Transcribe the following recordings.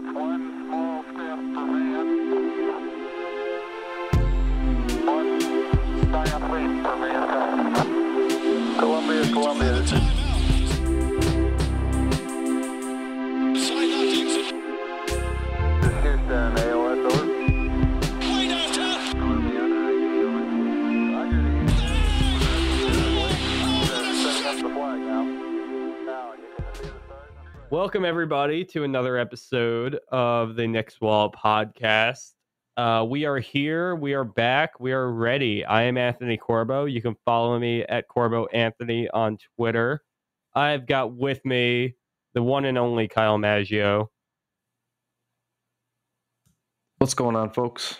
It's one small step for man, one giant leap for mankind. Columbia, this is... This is Houston, AOS, over. Welcome, everybody, to another episode of the Knicks Wall podcast. We are here. We are back. We are ready. I am Anthony Corbo. You can follow me at Corbo Anthony on Twitter. I've got with me the one and only Kyle Maggio. What's going on, folks?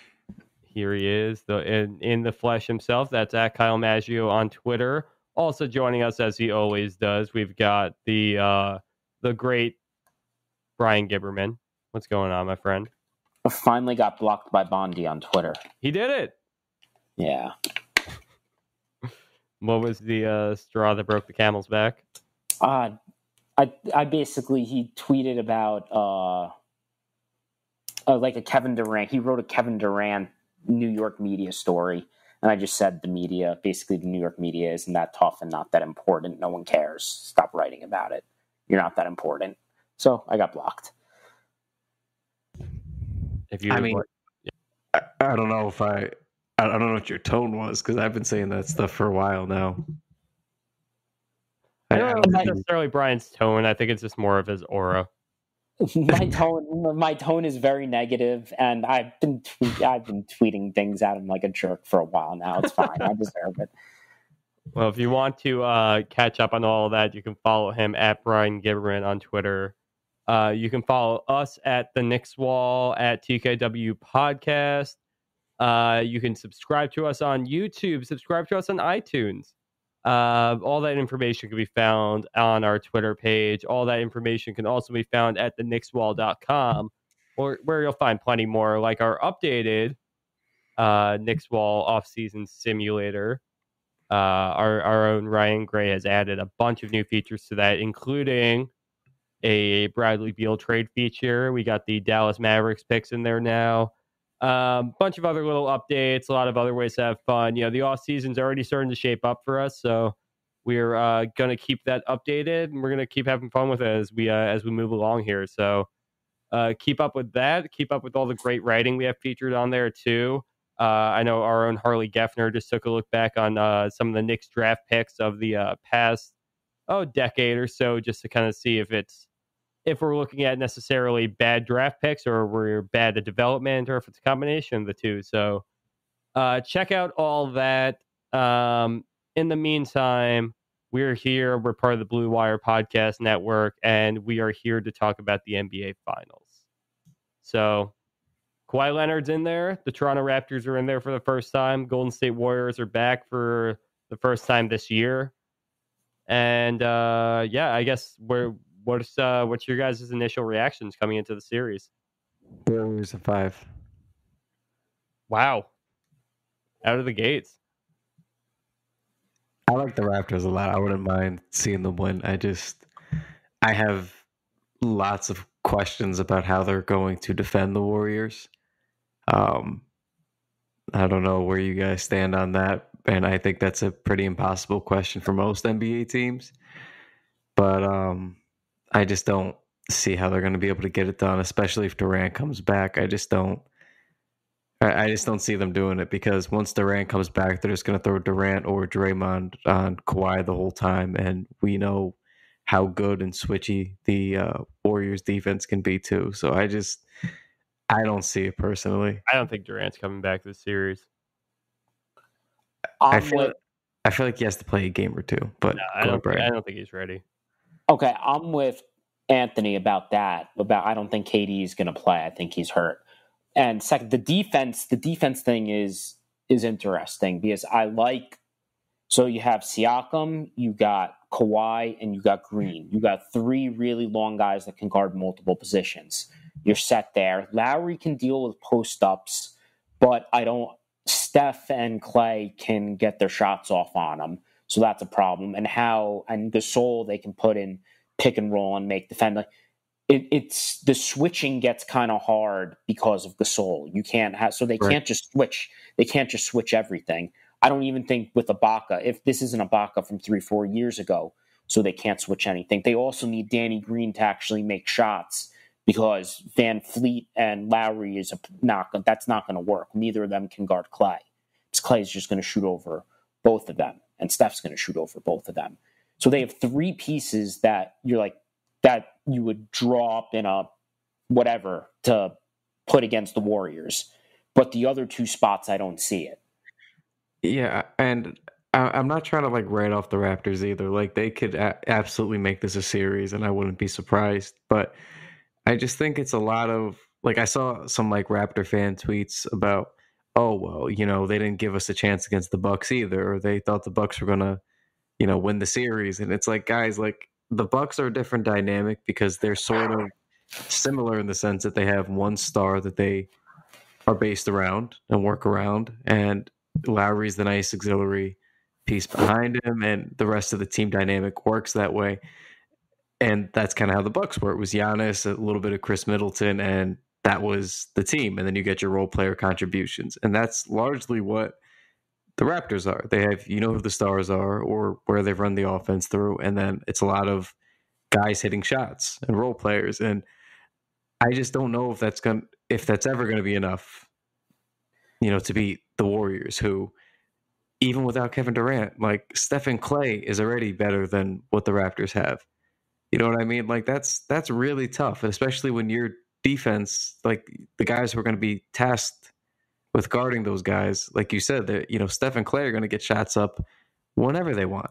Here he is, in the flesh himself. That's at Kyle Maggio on Twitter. Also joining us, as he always does, we've got the great Brian Gibberman. What's going on, my friend? I finally got blocked by Bondi on Twitter. He did it. Yeah. What was the straw that broke the camel's back? I basically, he tweeted about like a Kevin Durant. He wrote a Kevin Durant New York media story, and I just said the New York media isn't that tough and not that important. No one cares. Stop writing about it. You're not that important. So I got blocked. I don't know if I don't know what your tone was, because I've been saying that stuff for a while now. I don't know if it's necessarily Brian's tone. I think it's just more of his aura. My tone is very negative, and I've been tweeting things at him like a jerk for a while now. It's fine. I deserve it. Well, if you want to catch up on all of that, you can follow him at Bryan Gibberman on Twitter. You can follow us at the Knicks Wall, at TKW Podcast. You can subscribe to us on YouTube, subscribe to us on iTunes. All that information can be found on our Twitter page. All that information can also be found at theknickswall.com, where you'll find plenty more, like our updated Knicks Wall Offseasons simulator. Our own Ryan Gray has added a bunch of new features to that, including a Bradley Beal trade feature. We got the Dallas Mavericks picks in there now. Bunch of other little updates, a lot of other ways to have fun. You know, the off season's already starting to shape up for us, so we're going to keep that updated, and we're going to keep having fun with it as we move along here. So keep up with that. Keep up with all the great writing we have featured on there too. I know our own Harley Geffner just took a look back on some of the Knicks draft picks of the past decade or so, just to kind of see if we're looking at necessarily bad draft picks, or we're bad at development, or if it's a combination of the two. So check out all that. In the meantime, we're here. We're part of the Blue Wire Podcast Network, and we are here to talk about the NBA Finals. So Kawhi Leonard's in there. The Toronto Raptors are in there for the first time. Golden State Warriors are back for the first time this year. And I guess what's your guys' initial reactions coming into the series? Warriors in 5. Wow. Out of the gates. I like the Raptors a lot. I wouldn't mind seeing them win. I have lots of questions about how they're going to defend the Warriors. I don't know where you guys stand on that, and I think that's a pretty impossible question for most NBA teams. But I just don't see how they're going to be able to get it done, especially if Durant comes back. I just don't see them doing it, because once Durant comes back, they're just going to throw Durant or Draymond on Kawhi the whole time, and we know how good and switchy the Warriors defense can be too. So I don't see it personally. I don't think Durant's coming back this series. I feel like he has to play a game or two, but no, I don't think he's ready. Okay, I'm with Anthony about that. I don't think KD is going to play. I think he's hurt. And second, the defense thing is interesting, because so you have Siakam, you got Kawhi, and you got Green. You got 3 really long guys that can guard multiple positions. You're set there. Lowry can deal with post-ups, but Steph and Clay can get their shots off on him. So that's a problem. And Gasol, they can put in pick and roll and make defend. it's the switching gets kind of hard because of Gasol. You can't have, so they can't just switch. They can't just switch everything. I don't even think with Ibaka, if this isn't Ibaka from 3-4 years ago, so they can't switch anything. They also need Danny Green to actually make shots because Van Fleet and Lowry that's not going to work. Neither of them can guard Clay. Because Clay's just going to shoot over both of them, and Steph's going to shoot over both of them. So they have three pieces that you're like, that you would draw up in a whatever to put against the Warriors. But the other two spots, I don't see it. Yeah, and I'm not trying to like write off the Raptors either. Like they could absolutely make this a series, and I wouldn't be surprised. But I just think it's a lot of like I saw some like Raptor fan tweets about, oh well, you know, they didn't give us a chance against the Bucks either, or they thought the Bucks were gonna, you know, win the series. And it's like, guys, like the Bucks are a different dynamic because they're sort of similar in the sense that they have one star that they are based around and work around, and Lowry's the nice auxiliary piece behind him, and the rest of the team dynamic works that way. And that's kind of how the Bucks were. It was Giannis, a little bit of Chris Middleton, and that was the team. And then you get your role player contributions. And that's largely what the Raptors are. They have, you know who the stars are or where they've run the offense through. And then it's a lot of guys hitting shots and role players. And I just don't know if that's ever going to be enough, you know, to beat the Warriors, who, even without Kevin Durant, like Stephen Clay is already better than what the Raptors have. You know what I mean? Like that's really tough, especially when your defense, like the guys who are going to be tasked with guarding those guys, like you said, that, you know, Steph and Clay are going to get shots up whenever they want.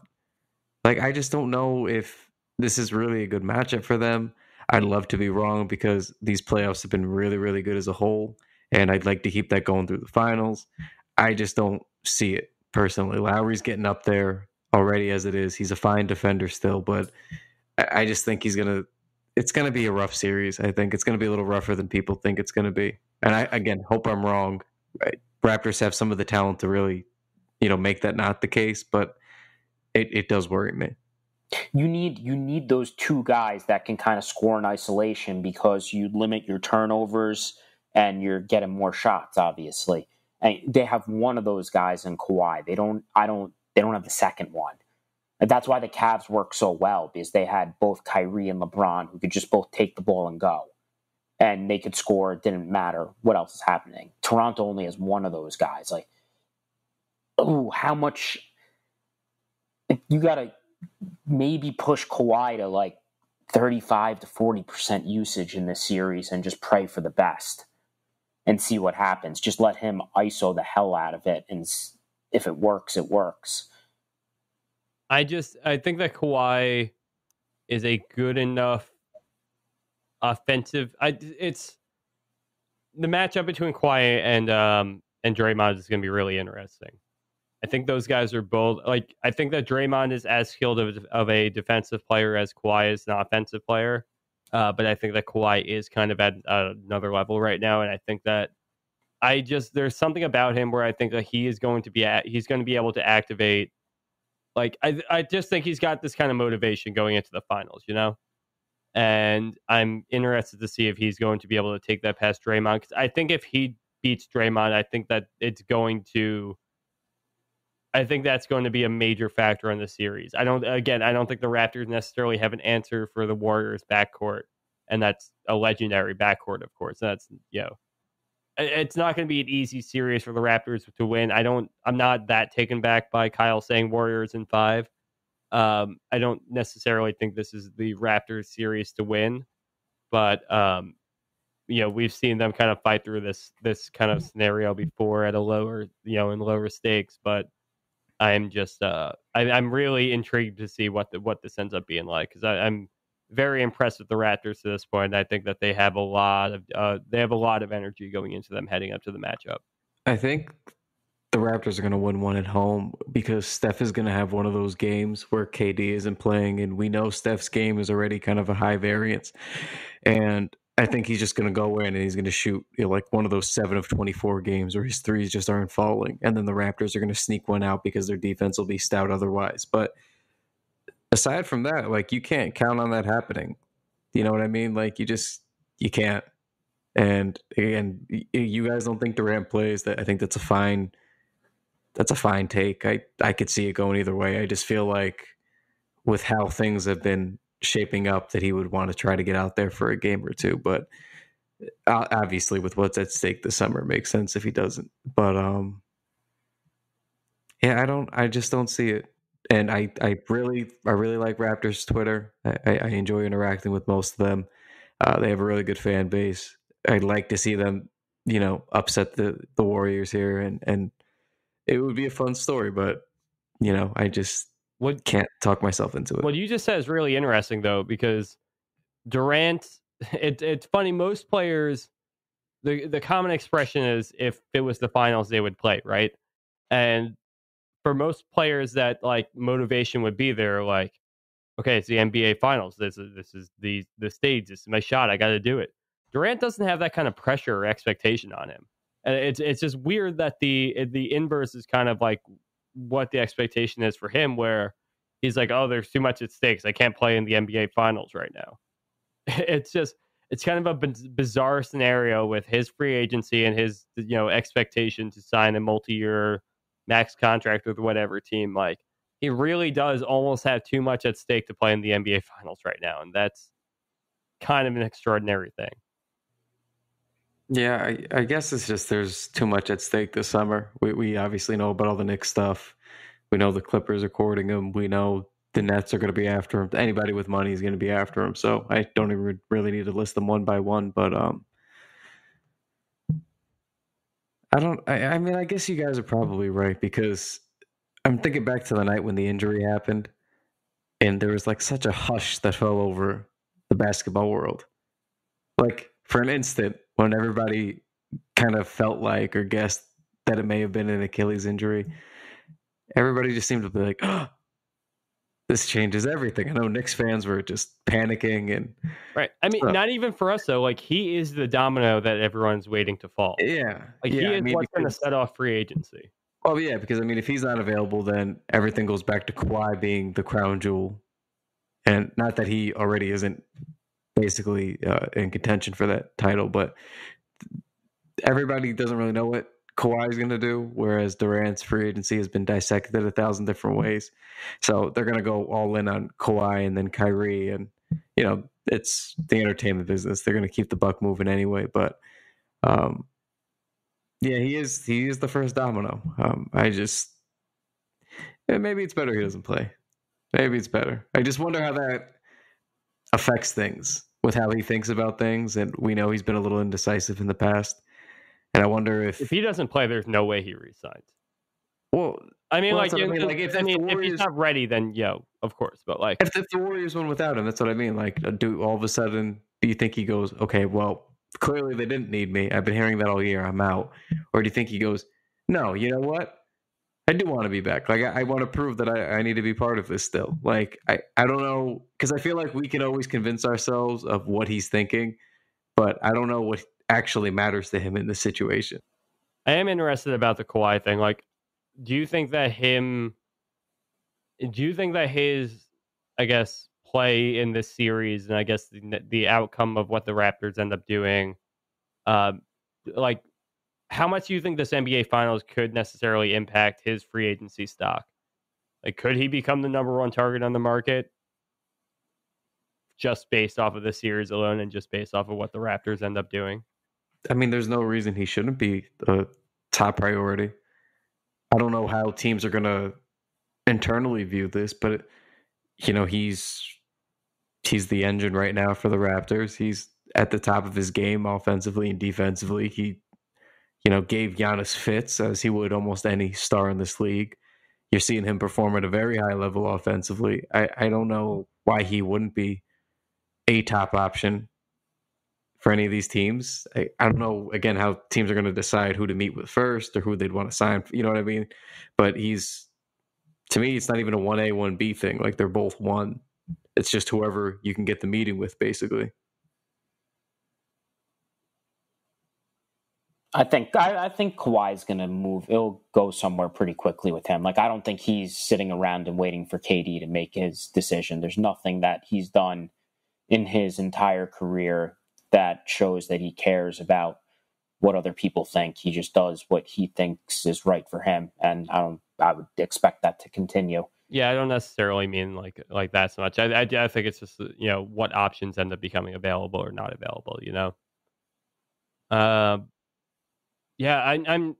Like I just don't know if this is really a good matchup for them. I'd love to be wrong because these playoffs have been really, really good as a whole, and I'd like to keep that going through the finals. I just don't see it personally. Lowry's getting up there already as it is. He's a fine defender still, but I just think it's going to be a rough series. I think it's going to be a little rougher than people think it's going to be. And I, again, hope I'm wrong. Right? Raptors have some of the talent to really, you know, make that not the case, but it does worry me. You need those two guys that can kind of score in isolation because you limit your turnovers and you're getting more shots, obviously. And they have one of those guys in Kawhi. They don't have the second one. And that's why the Cavs work so well, because they had both Kyrie and LeBron who could just both take the ball and go. And they could score. It didn't matter what else is happening. Toronto only has one of those guys. Like, oh, how much you got to maybe push Kawhi to like 35 to 40% usage in this series and just pray for the best and see what happens. Just let him ISO the hell out of it. And if it works, it works. I think that Kawhi is a good enough offensive. It's the matchup between Kawhi and Draymond is going to be really interesting. I think those guys are both like. I think that Draymond is as skilled of a defensive player as Kawhi is an offensive player, but I think that Kawhi is kind of at another level right now, and I think that there's something about him where I think that he's going to be able to activate. Like, I just think he's got this kind of motivation going into the finals, you know? And I'm interested to see if he's going to be able to take that past Draymond. Because I think if he beats Draymond, I think that's going to be a major factor in the series. I don't think the Raptors necessarily have an answer for the Warriors backcourt. And that's a legendary backcourt, of course. That's, you know, it's not going to be an easy series for the Raptors to win. I'm not that taken back by Kyle saying Warriors in 5. I don't necessarily think this is the Raptors series to win, but you know, we've seen them kind of fight through this kind of scenario before at a lower, you know, in lower stakes. But I'm just I'm really intrigued to see what this ends up being like, because I'm very impressed with the Raptors to this point. I think that they have a lot of energy going into them heading up to the matchup. I think the Raptors are going to win one at home because Steph is going to have one of those games where KD isn't playing, and we know Steph's game is already kind of a high variance. And I think he's just going to go in and he's going to shoot, you know, like one of those 7 of 24 games where his threes just aren't falling. And then the Raptors are going to sneak one out because their defense will be stout otherwise. But aside from that, like, you can't count on that happening. You know what I mean? Like you can't. And again, you guys don't think Durant plays. That I think that's a fine take. I could see it going either way. I just feel like with how things have been shaping up that he would want to try to get out there for a game or two. But obviously with what's at stake this summer, it makes sense if he doesn't. But yeah, I just don't see it. And I really like Raptors Twitter. I enjoy interacting with most of them. They have a really good fan base. I'd like to see them, upset the Warriors here, and it would be a fun story. But I just can't talk myself into it. What you just said is really interesting, though, because Durant. It's funny. Most players, the common expression is if it was the finals, they would play, right? And for most players, that like motivation would be there, like, okay, it's the NBA Finals. This is the stage. This is my shot. I got to do it. Durant doesn't have that kind of pressure or expectation on him, and it's just weird that the inverse is kind of like what the expectation is for him, where he's like, oh, there's too much at stake. I can't play in the NBA Finals right now. It's kind of a bizarre scenario with his free agency and his expectation to sign a multi-year max contract with whatever team. Like, he really does almost have too much at stake to play in the NBA Finals right now, and that's kind of an extraordinary thing. Yeah, I guess it's just there's too much at stake this summer. We obviously know about all the Knicks stuff. We know the Clippers are courting him. We know the Nets are going to be after him. Anybody with money is going to be after him. So I don't even really need to list them one by one. But I mean, I guess you guys are probably right, because I'm thinking back to the night when the injury happened, and there was like such a hush that fell over the basketball world. Like, for an instant, when everybody kind of felt like or guessed that it may have been an Achilles injury, everybody just seemed to be like, oh, this changes everything. I know Knicks fans were just panicking. And right. I mean, not even for us, though. Like, he is the domino that everyone's waiting to fall. Yeah. Like, he is what's going to set off free agency. Oh, yeah, because, I mean, if he's not available, then everything goes back to Kawhi being the crown jewel. And not that he already isn't basically in contention for that title, but everybody doesn't really know what Kawhi is going to do, whereas Durant's free agency has been dissected 1,000 different ways. So they're going to go all in on Kawhi and then Kyrie, and it's the entertainment business. They're going to keep the buck moving anyway. But yeah, he is the first domino. Maybe it's better he doesn't play. Maybe it's better. I just wonder how that affects things with how he thinks about things, and we know he's been a little indecisive in the past. And I wonder if he doesn't play, there's no way he resigns. Well, I mean, if he's not ready, then of course. But like, if the Warriors won without him, that's what I mean. Like, do all of a sudden do you think he goes, okay, well, clearly they didn't need me. I've been hearing that all year. I'm out. Or do you think he goes, no, you know what? I do want to be back. Like, I want to prove that I need to be part of this still. Like, I don't know, because I feel like we can always convince ourselves of what he's thinking, but I don't know what actually matters to him in this situation. I am interested about the Kawhi thing. Like, do you think that his, I guess, play in this series, and I guess the outcome of what the Raptors end up doing, like, how much do you think this NBA Finals could necessarily impact his free agency stock? Like, could he become the number one target on the market just based off of the series alone and just based off of what the Raptors end up doing? I mean, there's no reason he shouldn't be a top priority. I don't know how teams are going to internally view this, but he's the engine right now for the Raptors. He's at the top of his game offensively and defensively. He gave Giannis fits as he would almost any star in this league. You're seeing him perform at a very high level offensively. I don't know why he wouldn't be a top option for any of these teams. I don't know, again, how teams are going to decide who to meet with first or who they'd want to sign. You know what I mean? But to me, it's not even a 1A, 1B thing. Like, they're both one. It's just whoever you can get the meeting with, basically. I think Kawhi's going to move. It'll go somewhere pretty quickly with him. Like, I don't think he's sitting around and waiting for KD to make his decision. There's nothing that he's done in his entire career that shows that he cares about what other people think. He just does what he thinks is right for him, and I would expect that to continue. Yeah, I don't necessarily mean like that so much. I think it's just what options end up becoming available or not available. Yeah, I'm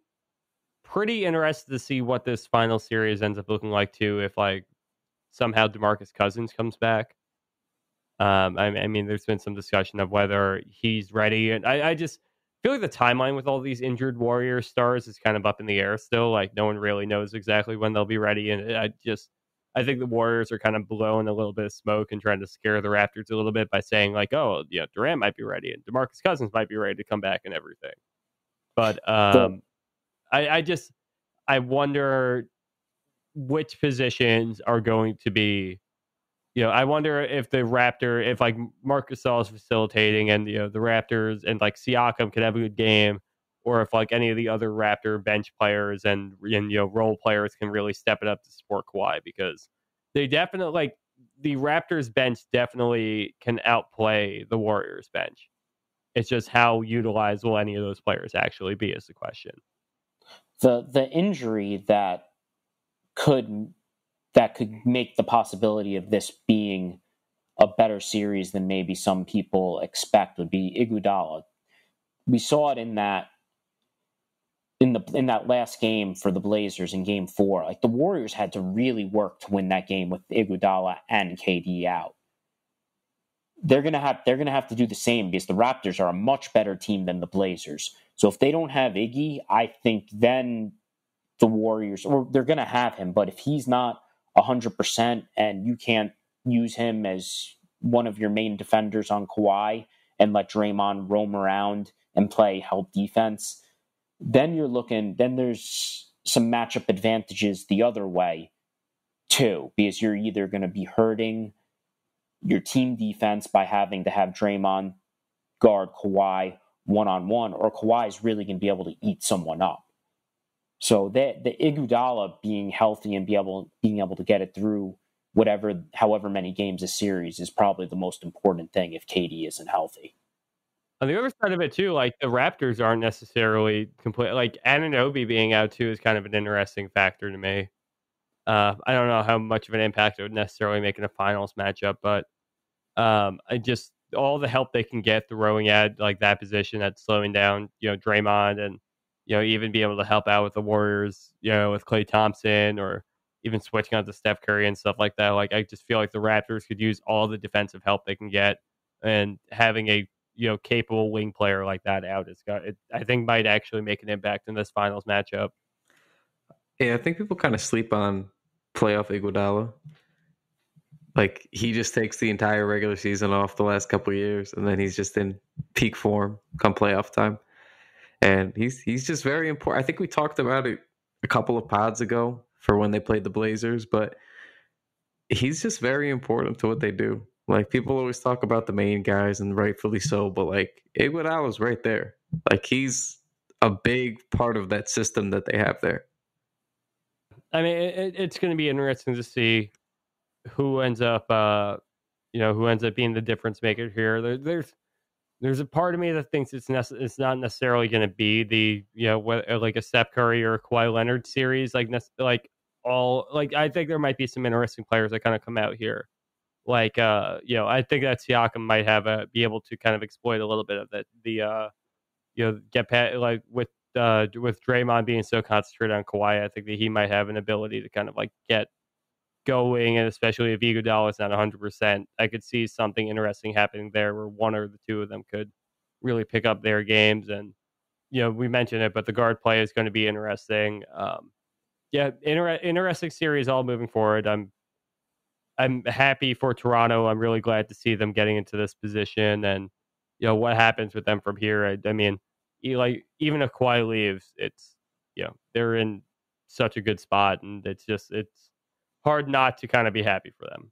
pretty interested to see what this final series ends up looking like too. If like somehow DeMarcus Cousins comes back, I mean, there's been some discussion of whether he's ready, and I just feel like the timeline with all these injured Warriors stars is kind of up in the air still. Like no one really knows exactly when they'll be ready, and I think the Warriors are kind of blowing a little bit of smoke and trying to scare the Raptors a little bit by saying like, oh, Durant might be ready and DeMarcus Cousins might be ready to come back and everything. But I wonder which positions are going to be. I wonder if if like Marcus Gasol is facilitating and the Raptors and like Siakam could have a good game, or if like any of the other Raptor bench players and role players can really step it up to support Kawhi, because they definitely like the Raptors bench definitely can outplay the Warriors bench. It's just how utilized will any of those players actually be is the question. The injury that could make the possibility of this being a better series than maybe some people expect would be Iguodala. We saw it in that last game for the Blazers in Game 4. Like the Warriors had to really work to win that game with Iguodala and KD out. They're gonna have to do the same because the Raptors are a much better team than the Blazers. So if they don't have Iggy, I think then the Warriors, or they're gonna have him, but if he's not 100% and you can't use him as one of your main defenders on Kawhi and let Draymond roam around and play help defense, then there's some matchup advantages the other way too, because you're either going to be hurting your team defense by having to have Draymond guard Kawhi one-on-one, or Kawhi is really going to be able to eat someone up. So the Iguodala being healthy and being able to get it through however many games a series is probably the most important thing if KD isn't healthy. On the other side of it too, like the Raptors aren't necessarily complete. Like Anunoby being out too is kind of an interesting factor to me. I don't know how much of an impact it would necessarily make in a finals matchup, but all the help they can get throwing at like that position that's slowing down, Draymond, and even be able to help out with the Warriors, with Klay Thompson, or even switching on to Steph Curry and stuff like that. Like I just feel like the Raptors could use all the defensive help they can get, and having a capable wing player like that out I think might actually make an impact in this finals matchup. Yeah, I think people kind of sleep on playoff Iguodala. Like he just takes the entire regular season off the last couple of years, and then he's just in peak form come playoff time. And he's just very important. I think we talked about it a couple of pods ago for when they played the Blazers, but he's just very important to what they do. Like people always talk about the main guys, and rightfully so, but like Iguodala's right there. Like he's a big part of that system that they have there. I mean, it's going to be interesting to see who ends up being the difference maker here. There's a part of me that thinks it's not necessarily going to be the like a Steph Curry or Kawhi Leonard series. I think there might be some interesting players that kind of come out here. Like I think that Siakam might be able to kind of exploit a little bit of that. Get past, like with Draymond being so concentrated on Kawhi, I think that he might have an ability to kind of like get going, and especially if Iguodala is not 100%, I could see something interesting happening there where one or the two of them could really pick up their games. And we mentioned it, but the guard play is going to be interesting. Interesting series all moving forward. I'm happy for Toronto. I'm really glad to see them getting into this position, and what happens with them from here. I mean, like even if Kawhi leaves, it's they're in such a good spot, and it's hard not to kind of be happy for them,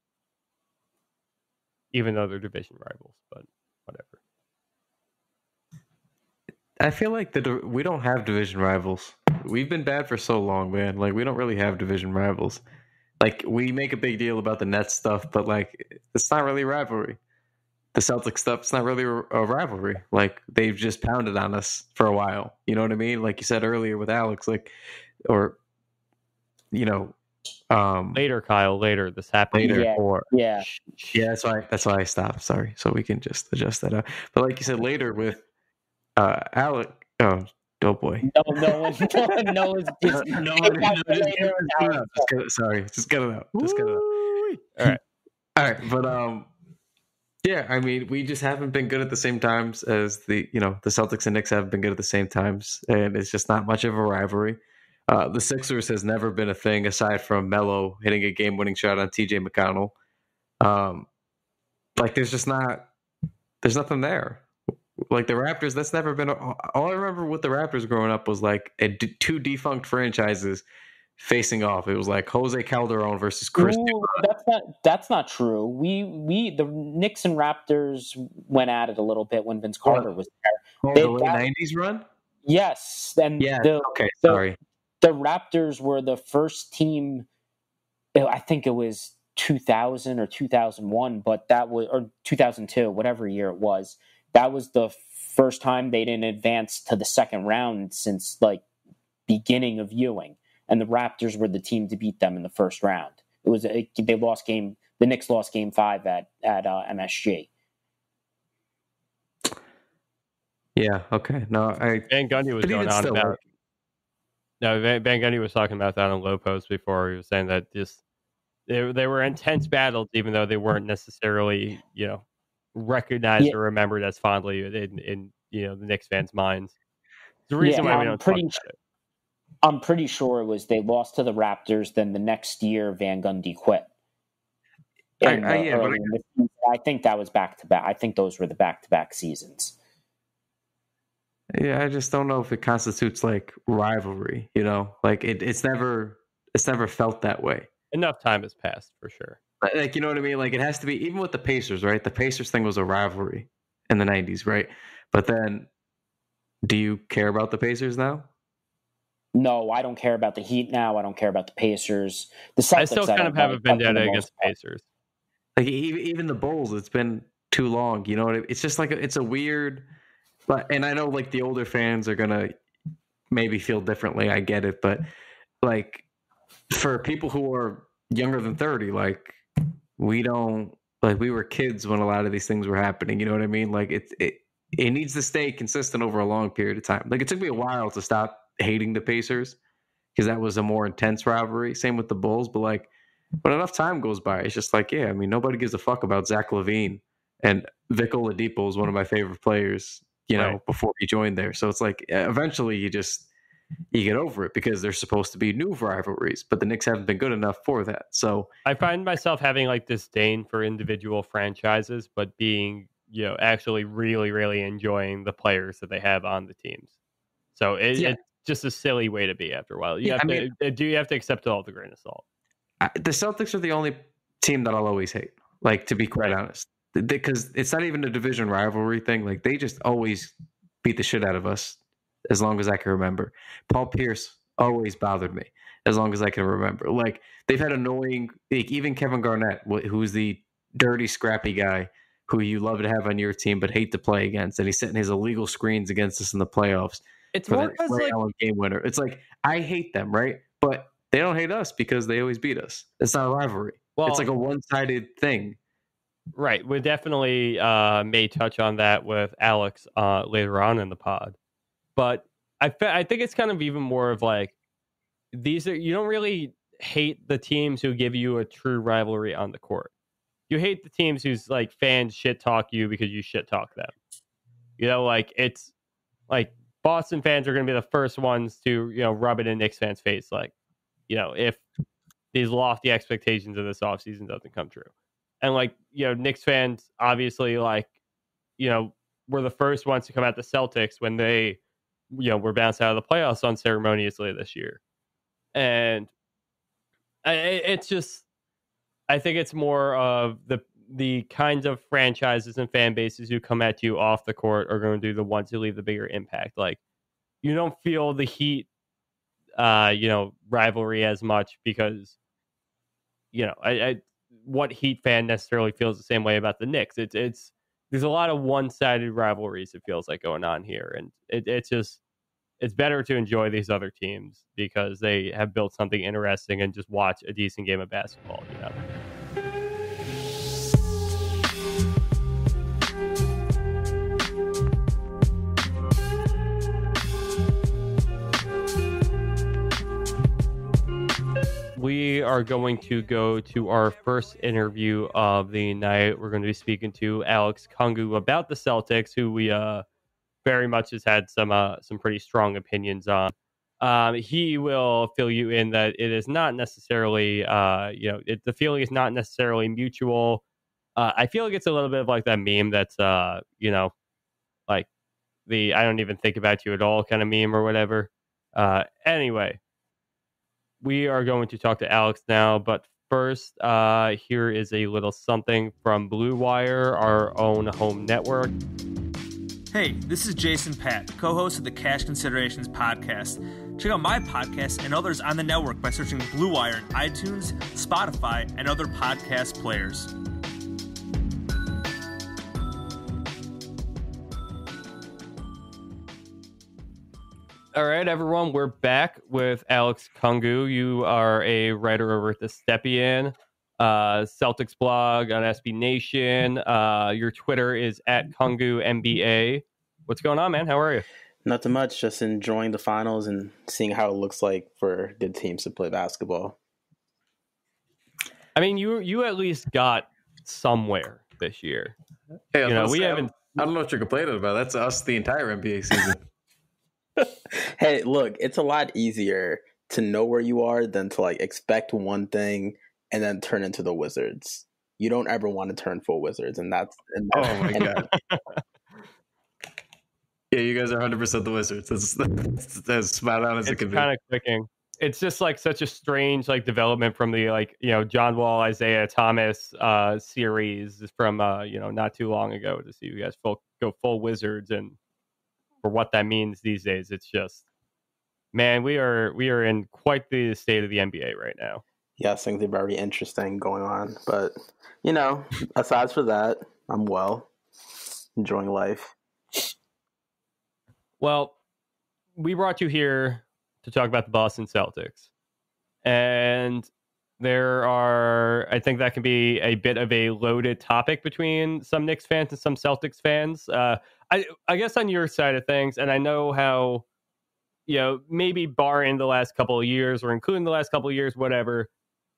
even though they're division rivals. But whatever. I feel like we don't have division rivals. We've been bad for so long, man. Like we don't really have division rivals. Like we make a big deal about the Nets stuff, but like it's not really a rivalry. the Celtics stuff's not really a rivalry. Like they've just pounded on us for a while. You know what I mean? Like you said earlier with Alex, like, or Later, Kyle. Later. This happened Later. before. Yeah. Yeah, that's why I stopped. Sorry, so we can just adjust that up. But like you said, later with Alec. Oh boy. No one knows. Just Sorry, just get it out. All right, but yeah, I mean, we just haven't been good at the same times as the Celtics and Knicks haven't been good at the same times, and it's just not much of a rivalry. The Sixers has never been a thing aside from Melo hitting a game-winning shot on TJ McConnell. Like there's nothing there. Like the Raptors, that's never been. All I remember with the Raptors growing up was like two defunct franchises facing off. It was like Jose Calderon versus Chris. That's not true. We the Knicks and Raptors went at it a little bit when Vince Carter was there. The late '90s run. Yes, and sorry. The Raptors were the first team. I think it was 2000 or 2001, but that was or 2002, whatever year it was. That was the first time they didn't advance to the second round since like beginning of Ewing, and the Raptors were the team to beat them in the first round. It was the Knicks lost Game 5 at MSG. Yeah. Okay. No, Van Gundy was going on about. No, Van Gundy was talking about that on Low Post before. He was saying that just they were intense battles, even though they weren't necessarily recognized or remembered as fondly in the Knicks fans' minds. The reason why we don't talk about it. I'm pretty sure it was they lost to the Raptors. Then the next year, Van Gundy quit. I think that was back to back. I think those were the back-to-back seasons. Yeah, I just don't know if it constitutes like rivalry. Like it's never felt that way. Enough time has passed for sure. Like, you know what I mean? Like it has to be, even with the Pacers, right? The Pacers thing was a rivalry in the 90s, right? But then, do you care about the Pacers now? No, I don't care about the Heat now. I don't care about the Pacers. The Celtics, I still kind of have a vendetta against the Pacers. Like even the Bulls, it's been too long. You know what I mean? It's just like it's a weird. And I know like the older fans are gonna maybe feel differently. I get it, but like for people who are younger than 30, like we were kids when a lot of these things were happening. You know what I mean? Like it needs to stay consistent over a long period of time. Like it took me a while to stop hating the Pacers because that was a more intense rivalry. Same with the Bulls, but like when enough time goes by, it's just like, yeah, I mean, nobody gives a fuck about Zach LaVine, and Vic Oladipo is one of my favorite players. Before he joined there. So it's like eventually you get over it because there's supposed to be new rivalries, but the Knicks haven't been good enough for that. So I find myself having like disdain for individual franchises, but being, actually really, really enjoying the players that they have on the teams. So it's just a silly way to be after a while. You have to accept it all with a grain of salt. The Celtics are the only team that I'll always hate, like to be quite honest. Because it's not even a division rivalry thing. Like they just always beat the shit out of us as long as I can remember. Paul Pierce always bothered me as long as I can remember. Like they've had annoying, like even Kevin Garnett, who's the dirty, scrappy guy who you love to have on your team but hate to play against, and he's setting his illegal screens against us in the playoffs. It's more because like game winner. It's like I hate them, right? But they don't hate us because they always beat us. It's not a rivalry. Well, it's like a one-sided thing. Right. We definitely may touch on that with Alex later on in the pod. But I think it's kind of even more of like, you don't really hate the teams who give you a true rivalry on the court. You hate the teams whose like fans shit talk you because you shit talk them. Like it's like Boston fans are going to be the first ones to, rub it in Knicks fans' face. Like, if these lofty expectations of this offseason doesn't come true. And like, Knicks fans obviously like, were the first ones to come at the Celtics when they, were bounced out of the playoffs unceremoniously this year. And it's just, I think it's more of the kinds of franchises and fan bases who come at you off the court are going to do the ones who leave the bigger impact. Like you don't feel the Heat, rivalry as much because, what Heat fan necessarily feels the same way about the Knicks. It's there's a lot of one-sided rivalries, it feels like, going on here. And it's better to enjoy these other teams because they have built something interesting and just watch a decent game of basketball, you know? We are going to go to our first interview of the night. We're going to be speaking to Alex Kungu about the Celtics, who we very much has had some pretty strong opinions on. He will fill you in that it is not necessarily, the feeling is not necessarily mutual. I feel like it's a little bit of like that meme that's, like the I don't even think about you at all kind of meme or whatever. Anyway. We are going to talk to Alex now, but first, here is a little something from Blue Wire, our own home network. Hey, this is Jason Patt, co-host of the Cash Considerations podcast. Check out my podcast and others on the network by searching Blue Wire in iTunes, Spotify, and other podcast players. All right, everyone, we're back with Alex Kungu. You are a writer over at the Stepien, Celtics blog on SB Nation. Your Twitter is at Kungu NBA. What's going on, man? How are you? Nothing much. Just enjoying the finals and seeing how it looks like for good teams to play basketball. I mean, you at least got somewhere this year. Hey, we haven't. I don't know what you're complaining about. That's us the entire NBA season. Hey, look, it's a lot easier to know where you are than to like expect one thing and then turn into the Wizards. You don't ever want to turn full Wizards, and that's oh my god. Yeah, you guys are 100% the Wizards. That's as spot on as it can be. It's kind of clicking. It's just like such a strange like development from the John Wall, Isaiah Thomas series from not too long ago to see you guys go full Wizards, and for what that means these days, it's just, man, we are in quite the state of the NBA right now. Yes, things are very interesting going on, but aside from that, I'm enjoying life. Well, we brought you here to talk about the Boston Celtics, and I think that can be a bit of a loaded topic between some Knicks fans and some Celtics fans. I guess on your side of things, and I know how, maybe barring the last couple of years or including the last couple of years, whatever,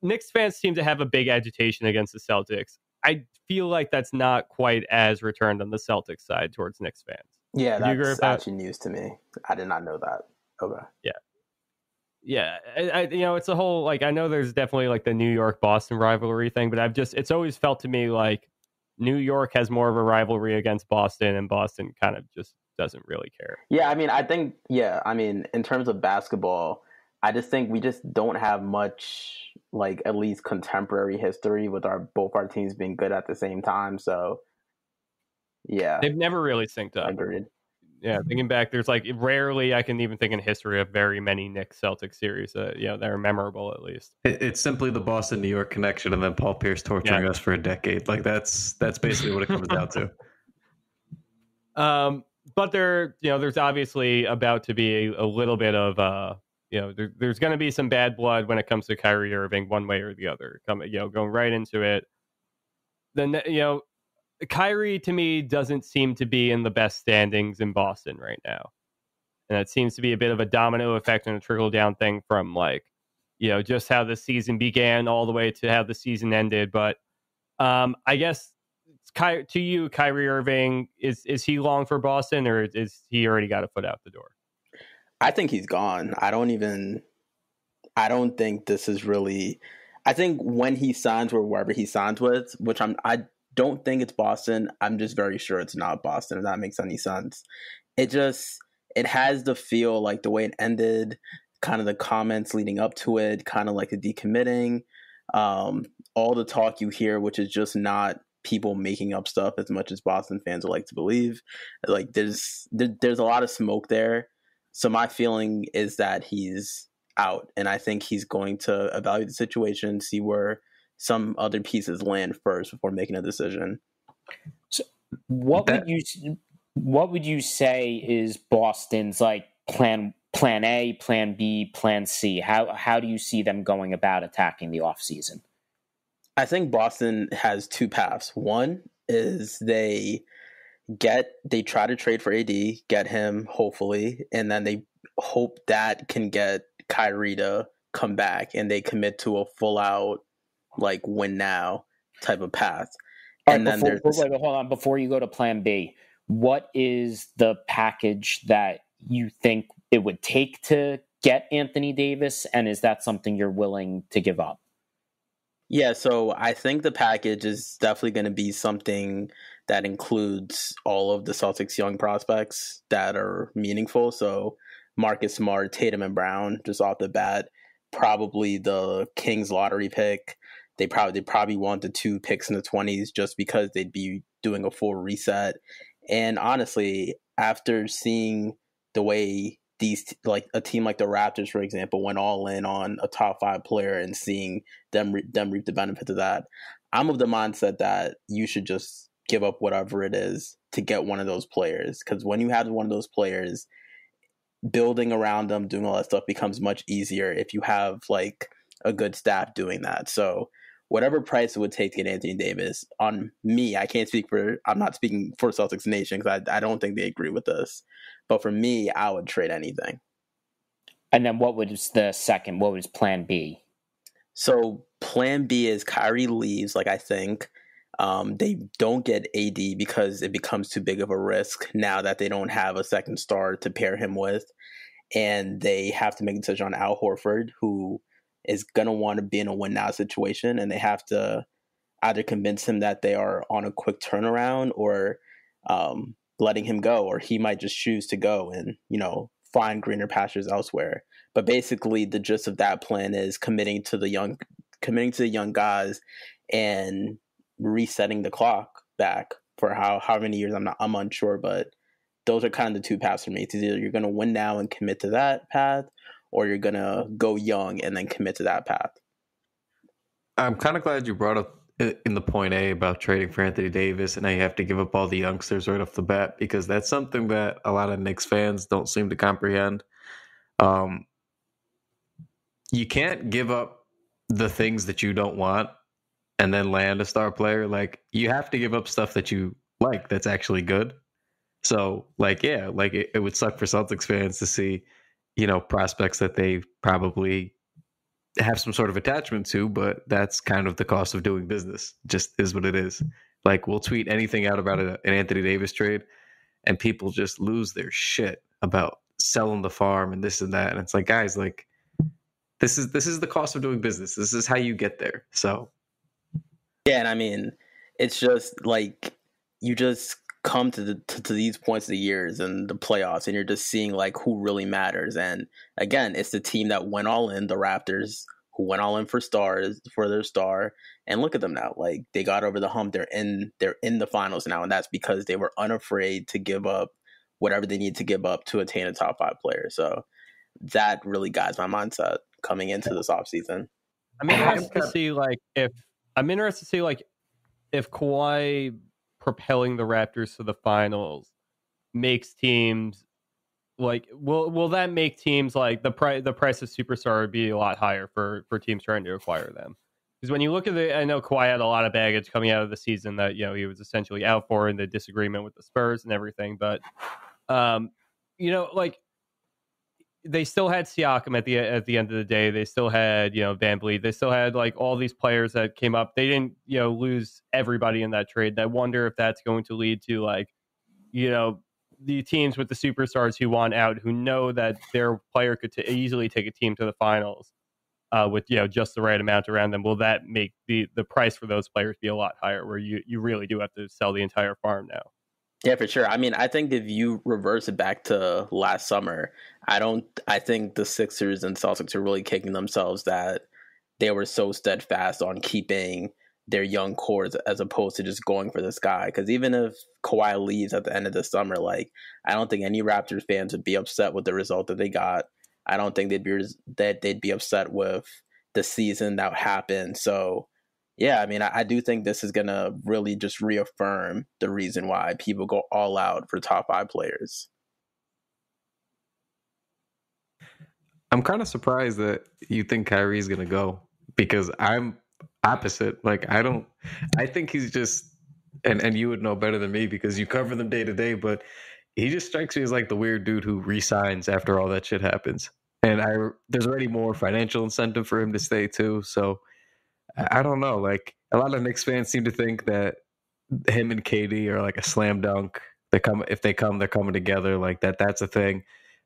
Knicks fans seem to have a big agitation against the Celtics. I feel like that's not quite as returned on the Celtics side towards Knicks fans. Yeah, that's actually news to me. I did not know that. Okay. Yeah. Yeah, it's a whole, like, I know there's definitely like the New York Boston rivalry thing, but it's always felt to me like New York has more of a rivalry against Boston, and Boston kind of just doesn't really care. Yeah, I mean, in terms of basketball, I just think we just don't have much, like, at least contemporary history with both our teams being good at the same time. So, yeah. They've never really synced up. Agreed. Yeah, thinking back, there's like rarely I can even think in history of very many Knicks Celtics series that that are memorable at least. It's simply the Boston New York connection, and then Paul Pierce torturing us for a decade. Like that's basically what it comes down to. But there's obviously about to be a little bit of there's going to be some bad blood when it comes to Kyrie Irving, one way or the other. Going right into it. Then Kyrie, to me, doesn't seem to be in the best standings in Boston right now. And it seems to be a bit of a domino effect and a trickle-down thing from, just how the season began all the way to how the season ended. But I guess, to you, Kyrie Irving, is he long for Boston, or is he already got a foot out the door? I think he's gone. I don't think this is really... I think when he signs with wherever he signs with, which I don't think it's Boston. I'm just very sure it's not Boston, if that makes any sense. It has the feel like the way it ended, kind of the comments leading up to it, kind of like the decommitting, all the talk you hear, which is just not people making up stuff as much as Boston fans would like to believe. Like there's a lot of smoke there. So my feeling is that he's out, and I think he's going to evaluate the situation, see where some other pieces land first before making a decision. What would you say is Boston's like plan A, plan B, plan C? How do you see them going about attacking the offseason? I think Boston has two paths. One is they try to trade for AD, get him hopefully, and then they hope that can get Kyrie to come back and they commit to a full out like win now type of path. And then hold on, before you go to plan B, what is the package that you think it would take to get Anthony Davis, and is that something you're willing to give up? Yeah, so I think the package is definitely going to be something that includes all of the Celtics' young prospects that are meaningful. So Marcus Smart, Tatum, and Brown, just off the bat, probably the Kings lottery pick. They probably want the 2 picks in the 20s just because they'd be doing a full reset. And honestly, after seeing the way like a team like the Raptors, for example, went all in on a top 5 player and seeing them reap the benefit of that, I'm of the mindset that you should just give up whatever it is to get one of those players. Because when you have one of those players, building around them, doing all that stuff becomes much easier if you have like a good staff doing that. So whatever price it would take to get Anthony Davis, on me, I'm not speaking for Celtics Nation because I don't think they agree with this. But for me, I would trade anything. And then what was plan B? So plan B is Kyrie leaves, like I think. They don't get AD because it becomes too big of a risk now that they don't have a second star to pair him with. And they have to make a decision on Al Horford, who is going to want to be in a win-now situation. And they have to either convince him that they are on a quick turnaround or letting him go, or he might just choose to go and, find greener pastures elsewhere. But basically the gist of that plan is committing to the young guys and resetting the clock back for how many years I'm unsure, but those are kind of the two paths for me. It's either you're going to win now and commit to that path, or you're going to go young and then commit to that path. I'm kind of glad you brought up in the point A about trading for Anthony Davis and now you have to give up all the youngsters right off the bat, because that's something that a lot of Knicks fans don't seem to comprehend. You can't give up the things that you don't want and then land a star player. Like, you have to give up stuff that you like that's actually good. So, it would suck for Celtics fans to see, prospects that they probably have some sort of attachment to, but that's kind of the cost of doing business. Just is what it is. Like, we'll tweet anything out about an Anthony Davis trade and people just lose their shit about selling the farm and this and that. And it's like, guys, like, this is the cost of doing business. This is how you get there. So yeah, and I mean, it's just like you just come to these points of the years and the playoffs, and you're just seeing like who really matters. And again, it's the team that went all in, the Raptors, who went all in for their star. And look at them now, like they got over the hump. They're in the finals now, and that's because they were unafraid to give up whatever they need to give up to attain a top 5 player. So that really guides my mindset coming into this offseason. I'm interested to see if Kawhi propelling the Raptors to the finals makes teams like will that make teams like the price of superstar would be a lot higher for teams trying to acquire them? Because when you look at I know Kawhi had a lot of baggage coming out of the season that he was essentially out for in the disagreement with the Spurs and everything, but they still had Siakam at the end of the day. They still had, VanVleet. They still had like all these players that came up. They didn't, lose everybody in that trade. And I wonder if that's going to lead to like, the teams with the superstars who want out, who know that their player could easily take a team to the finals with, just the right amount around them. Will that make the price for those players be a lot higher, where you really do have to sell the entire farm now? Yeah, for sure. I mean, I think if you reverse it back to last summer, I think the Sixers and Celtics are really kicking themselves that they were so steadfast on keeping their young cores as opposed to just going for this guy. Because even if Kawhi leaves at the end of the summer, like, I don't think any Raptors fans would be upset with the result that they got. I don't think they'd be upset with the season that happened. So, Yeah, I mean, I do think this is going to really just reaffirm the reason why people go all out for top 5 players. I'm kind of surprised that you think Kyrie's going to go, because I'm opposite. Like, I think he's just, and you would know better than me because you cover them day to day, but he just strikes me as like the weird dude who resigns after all that shit happens. And there's already more financial incentive for him to stay too. So I don't know. Like, a lot of Knicks fans seem to think that him and KD are like a slam dunk. If they come, they're coming together. Like that's a thing.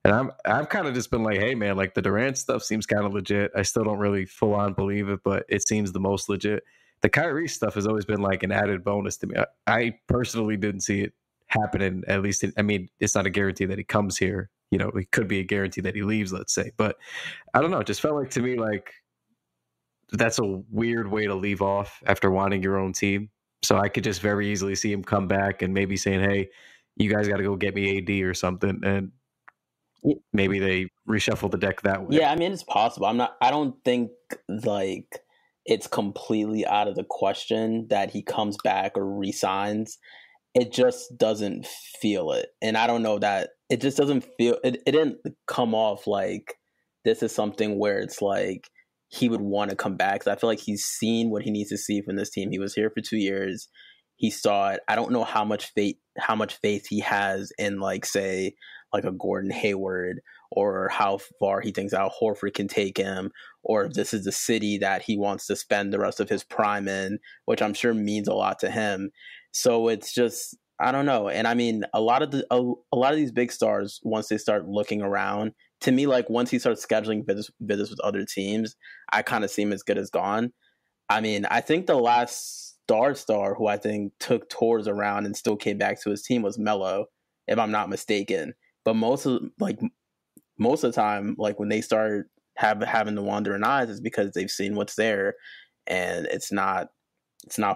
And I've kind of just been like, hey man, like the Durant stuff seems kind of legit. I still don't really full on believe it, but it seems the most legit. The Kyrie stuff has always been like an added bonus to me. I personally didn't see it happening. At least, I mean, it's not a guarantee that he comes here. You know, it could be a guarantee that he leaves, let's say. But I don't know. It just felt like to me like that's a weird way to leave off after wanting your own team. So I could just very easily see him come back and maybe saying, hey, you guys got to go get me AD or something. And maybe they reshuffle the deck that way. Yeah, I mean, it's possible. I don't think like it's completely out of the question that he comes back or resigns. It just doesn't feel it. And I don't know that it just doesn't feel it didn't come off like this is something where it's like he would want to come back. 'Cause I feel like he's seen what he needs to see from this team. He was here for 2 years. He saw it. I don't know how much faith he has in, like, say, like a Gordon Hayward, or how far he thinks Al Horford can take him, or if this is the city that he wants to spend the rest of his prime in, which I'm sure means a lot to him. So it's just, I don't know. And I mean, a lot of these big stars, once they start looking around, to me, like once he starts scheduling visits with other teams, I kind of see him as good as gone. I mean, I think the last star who I think took tours around and still came back to his team was Melo, if I'm not mistaken. But most of the time, like when they start having the wandering eyes, is because they've seen what's there, and it's not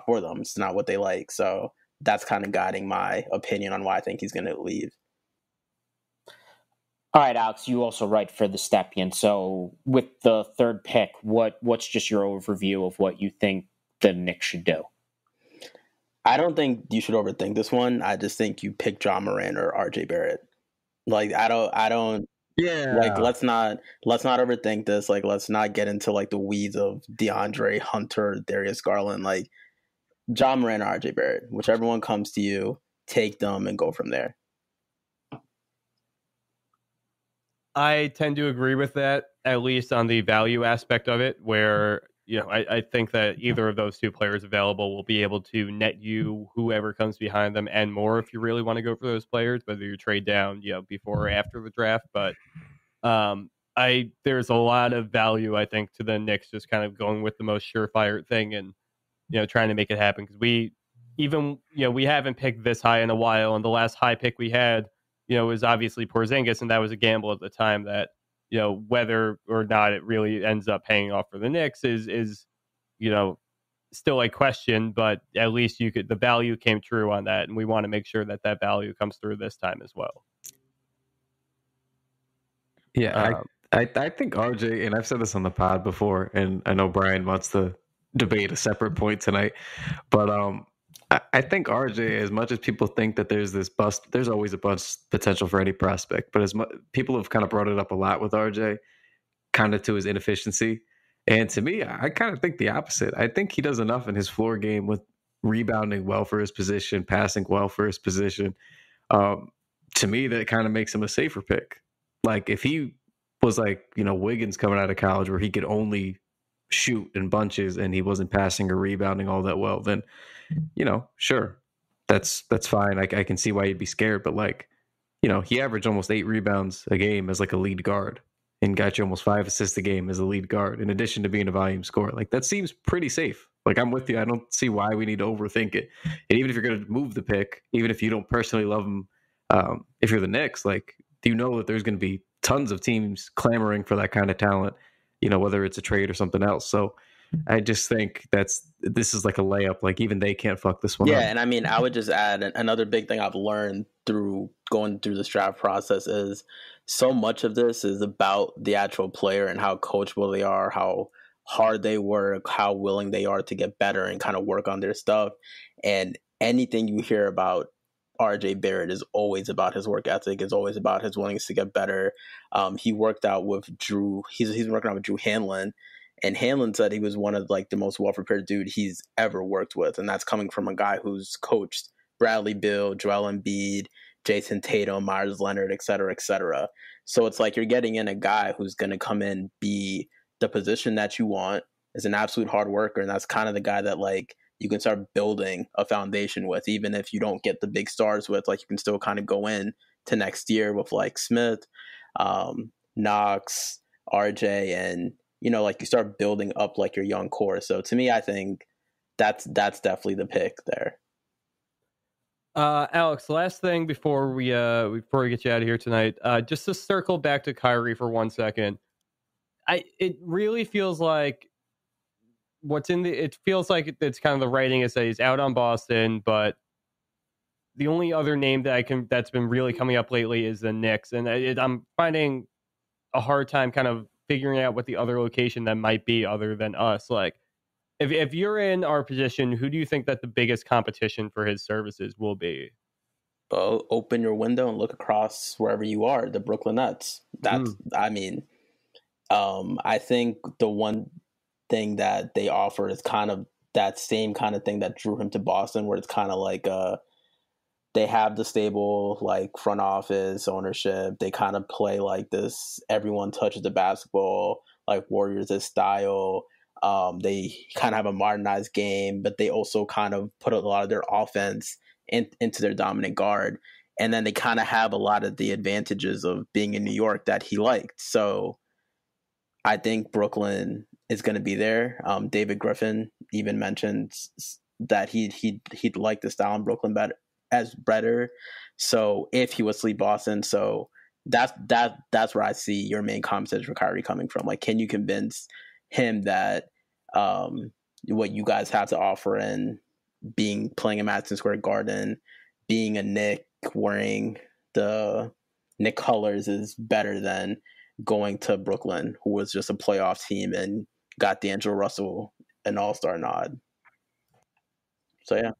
for them. It's not what they like. So that's kind of guiding my opinion on why I think he's going to leave. All right, Alex, you also write for the Stepien. So with the third pick, what's just your overview of what you think the Knicks should do? I don't think you should overthink this one. I just think you pick John Moran or RJ Barrett. Like, I don't. Yeah. Like, let's not overthink this. Like, let's not get into like the weeds of DeAndre Hunter, Darius Garland. Like, John Moran or RJ Barrett, whichever one comes to you, take them and go from there. I tend to agree with that, at least on the value aspect of it, where, you know, I think that either of those two players available will be able to net you whoever comes behind them and more if you really want to go for those players, whether you trade down, you know, before or after the draft. But there's a lot of value, I think, to the Knicks just kind of going with the most surefire thing and, you know, trying to make it happen. Because we haven't picked this high in a while, and the last high pick we had, you know, was obviously Porzingis, and that was a gamble at the time that, you know, whether or not it really ends up paying off for the Knicks is, you know, still a question, but at least the value came true on that. And we want to make sure that value comes through this time as well. Yeah. I think RJ, and I've said this on the pod before, and I know Brian wants to debate a separate point tonight, but, I think RJ, as much as people think that there's this bust, there's always a bust potential for any prospect. But people have kind of brought it up a lot with RJ, kind of to his inefficiency. And to me, I kind of think the opposite. I think he does enough in his floor game with rebounding well for his position, passing well for his position. To me, that kind of makes him a safer pick. Like if he was like, you know, Wiggins coming out of college where he could only shoot in bunches and he wasn't passing or rebounding all that well, then, you know, sure, that's fine. I can see why you'd be scared, but like, you know, he averaged almost 8 rebounds a game as like a lead guard and got you almost 5 assists a game as a lead guard, in addition to being a volume scorer. Like that seems pretty safe. Like I'm with you. I don't see why we need to overthink it. And even if you're going to move the pick, even if you don't personally love him, if you're the Knicks, like, do you know that there's going to be tons of teams clamoring for that kind of talent, you know, whether it's a trade or something else. So I just think this is like a layup. Like even they can't fuck this one up. Yeah, and I mean, I would just add another big thing I've learned through going through this draft process is so much of this is about the actual player and how coachable they are, how hard they work, how willing they are to get better and kind of work on their stuff. And anything you hear about RJ Barrett is always about his work ethic, is always about his willingness to get better. He worked out with Drew. He's working out with Drew Hanlon, and Hanlon said he was one of like the most well-prepared dude he's ever worked with. And that's coming from a guy who's coached Bradley Beal, Joel Embiid, Jason Tatum, Myers Leonard, et cetera, et cetera. So it's like you're getting in a guy who's going to come in, be the position that you want, is an absolute hard worker. And that's kind of the guy that like you can start building a foundation with, even if you don't get the big stars with, like you can still kind of go in to next year with like Smith, Knox, RJ, and, you know, like you start building up like your young core. So to me, I think that's definitely the pick there. Alex, last thing before we get you out of here tonight, just to circle back to Kyrie for 1 second. It really feels like it feels like it's kind of the writing is that he's out on Boston, but the only other name that's been really coming up lately is the Knicks, and I'm finding a hard time kind of figuring out what the other location that might be other than us. Like, if you're in our position, who do you think that the biggest competition for his services will be? Well, open your window and look across wherever you are, the Brooklyn Nets. I mean, I think the one thing that they offer is kind of that same kind of thing that drew him to Boston, where it's kind of like they have the stable like front office ownership. They kind of play like this, everyone touches the basketball, like Warriors' style. They kind of have a modernized game, but they also kind of put a lot of their offense into their dominant guard. And then they kind of have a lot of the advantages of being in New York that he liked. So I think Brooklyn is going to be there. David Griffin even mentioned that he'd like the style in Brooklyn better. So if he was to leave Boston, so that's where I see your main competition for Kyrie coming from. Like, can you convince him that what you guys have to offer in playing in Madison Square Garden, being a Knick, wearing the Knick colors is better than going to Brooklyn, who was just a playoff team and got D'Angelo Russell an all-star nod. So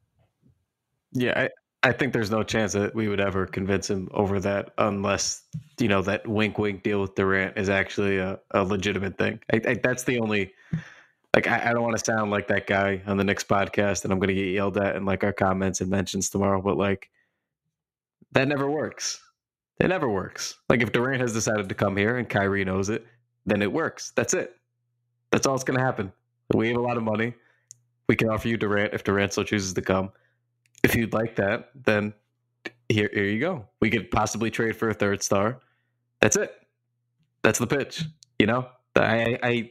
yeah, I think there's no chance that we would ever convince him over that, unless, you know, that wink deal with Durant is actually a legitimate thing. That's the only, like, I don't want to sound like that guy on the Knicks podcast and I'm going to get yelled at in like our comments and mentions tomorrow, but like, that never works. It never works. Like, if Durant has decided to come here and Kyrie knows it, then it works. That's it. That's all that's going to happen. We have a lot of money. We can offer you Durant if Durant still chooses to come. If you'd like that, then here you go. We could possibly trade for a third star. That's it. That's the pitch. You know, I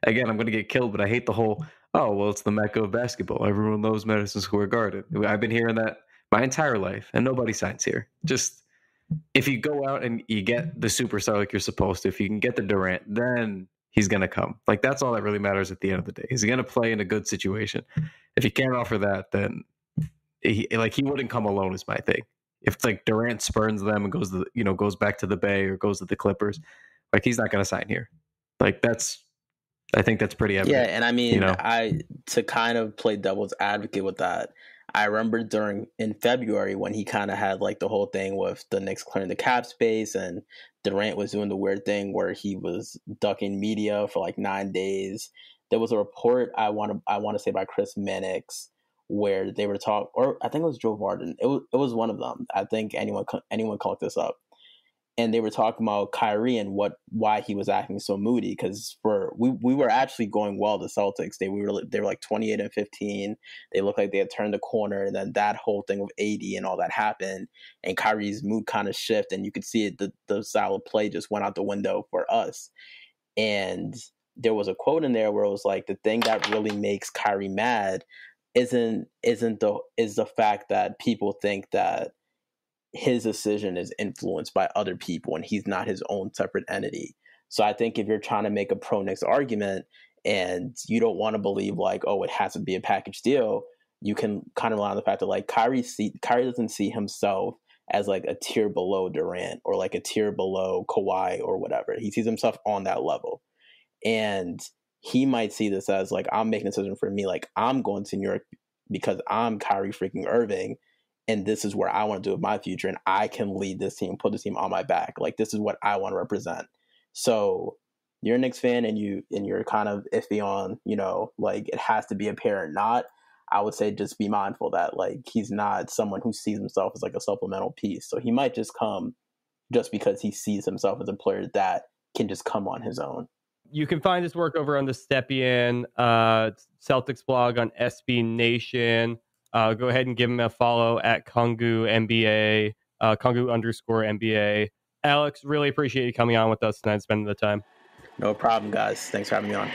again, I'm going to get killed, but I hate the whole, oh, well, it's the Mecca of basketball. Everyone loves Madison Square Garden. I've been hearing that my entire life, and nobody signs here. Just, if you go out and you get the superstar like you're supposed to, if you can get the Durant, then he's going to come. Like, that's all that really matters at the end of the day. He's going to play in a good situation. If you can't offer that, then he wouldn't come alone is my thing. If it's like Durant spurns them and goes back to the Bay or goes to the Clippers, like, he's not going to sign here. Like, I think that's pretty evident. Yeah, and I mean, you know? To kind of play devil's advocate with that, I remember in February when he kind of had like the whole thing with the Knicks clearing the cap space, and Durant was doing the weird thing where he was ducking media for like 9 days. There was a report I want to say by Chris Mannix where they were talking, or I think it was Joe Varden. It was one of them. I think anyone can look this up. And they were talking about Kyrie and why he was acting so moody, because we were actually going well, the Celtics. They were like 28-15. They looked like they had turned the corner, and then that whole thing with AD and all that happened, and Kyrie's mood kind of shifted, and you could see it. The style of play just went out the window for us. And there was a quote in there where it was like, the thing that really makes Kyrie mad is the fact that people think that his decision is influenced by other people and he's not his own separate entity. So I think if you're trying to make a pro-Knicks argument and you don't want to believe like, oh, it has to be a package deal, you can kind of rely on the fact that like Kyrie doesn't see himself as like a tier below Durant or like a tier below Kawhi or whatever. He sees himself on that level. And he might see this as like, I'm making a decision for me. Like, I'm going to New York because I'm Kyrie freaking Irving, and this is where I want to do with my future, and I can lead this team, put this team on my back. Like, this is what I want to represent. So you're a Knicks fan and you're kind of iffy on, like, it has to be a pair or not. I would say just be mindful that, like, he's not someone who sees himself as like a supplemental piece. So he might just come just because he sees himself as a player that can just come on his own. You can find his work over on the Stepien Celtics blog on SB Nation. Go ahead and give him a follow at Kungu NBA, Kungu_NBA. Alex, really appreciate you coming on with us tonight and spending the time. No problem, guys. Thanks for having me on.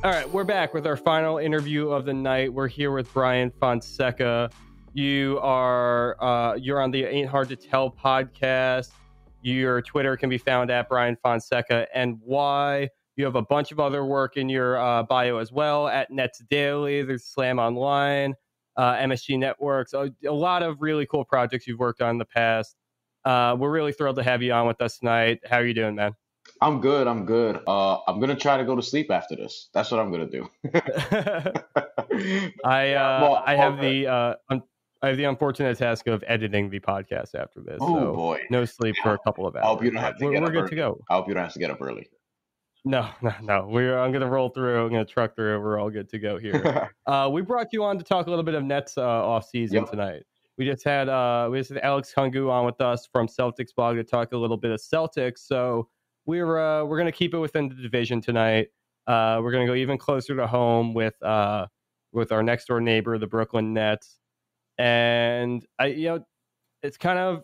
All right, we're back with our final interview of the night. We're here with Bryan Fonseca. You're on the Aint Hard to Tell podcast. Your Twitter can be found at Bryan Fonseca NY. You have a bunch of other work in your bio as well at Nets Daily. There's Slam Online, MSG Networks. A lot of really cool projects you've worked on in the past. We're really thrilled to have you on with us tonight. How are you doing, man? I'm good. I'm going to try to go to sleep after this. That's what I'm going to do. I have the unfortunate task of editing the podcast after this. Oh, so boy. No sleep for a couple of hours. I hope you don't have to get up. We're good to go. I hope you don't have to get up early. No. I'm going to roll through. I'm going to truck through. We're all good to go here. We brought you on to talk a little bit of Nets off-season tonight. We just had Alex Kungu on with us from Celtics blog to talk a little bit of Celtics. So we're going to keep it within the division tonight. We're going to go even closer to home with our next door neighbor, the Brooklyn Nets. And it's kind of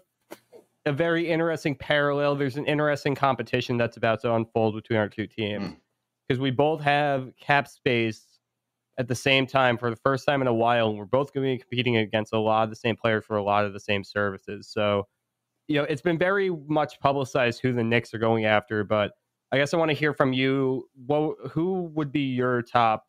a very interesting parallel. There's an interesting competition that's about to unfold between our two teams because we both have cap space at the same time for the first time in a while, and we're both going to be competing against a lot of the same players for a lot of the same services. So, it's been very much publicized who the Knicks are going after, but I guess I want to hear from you. Who would be your top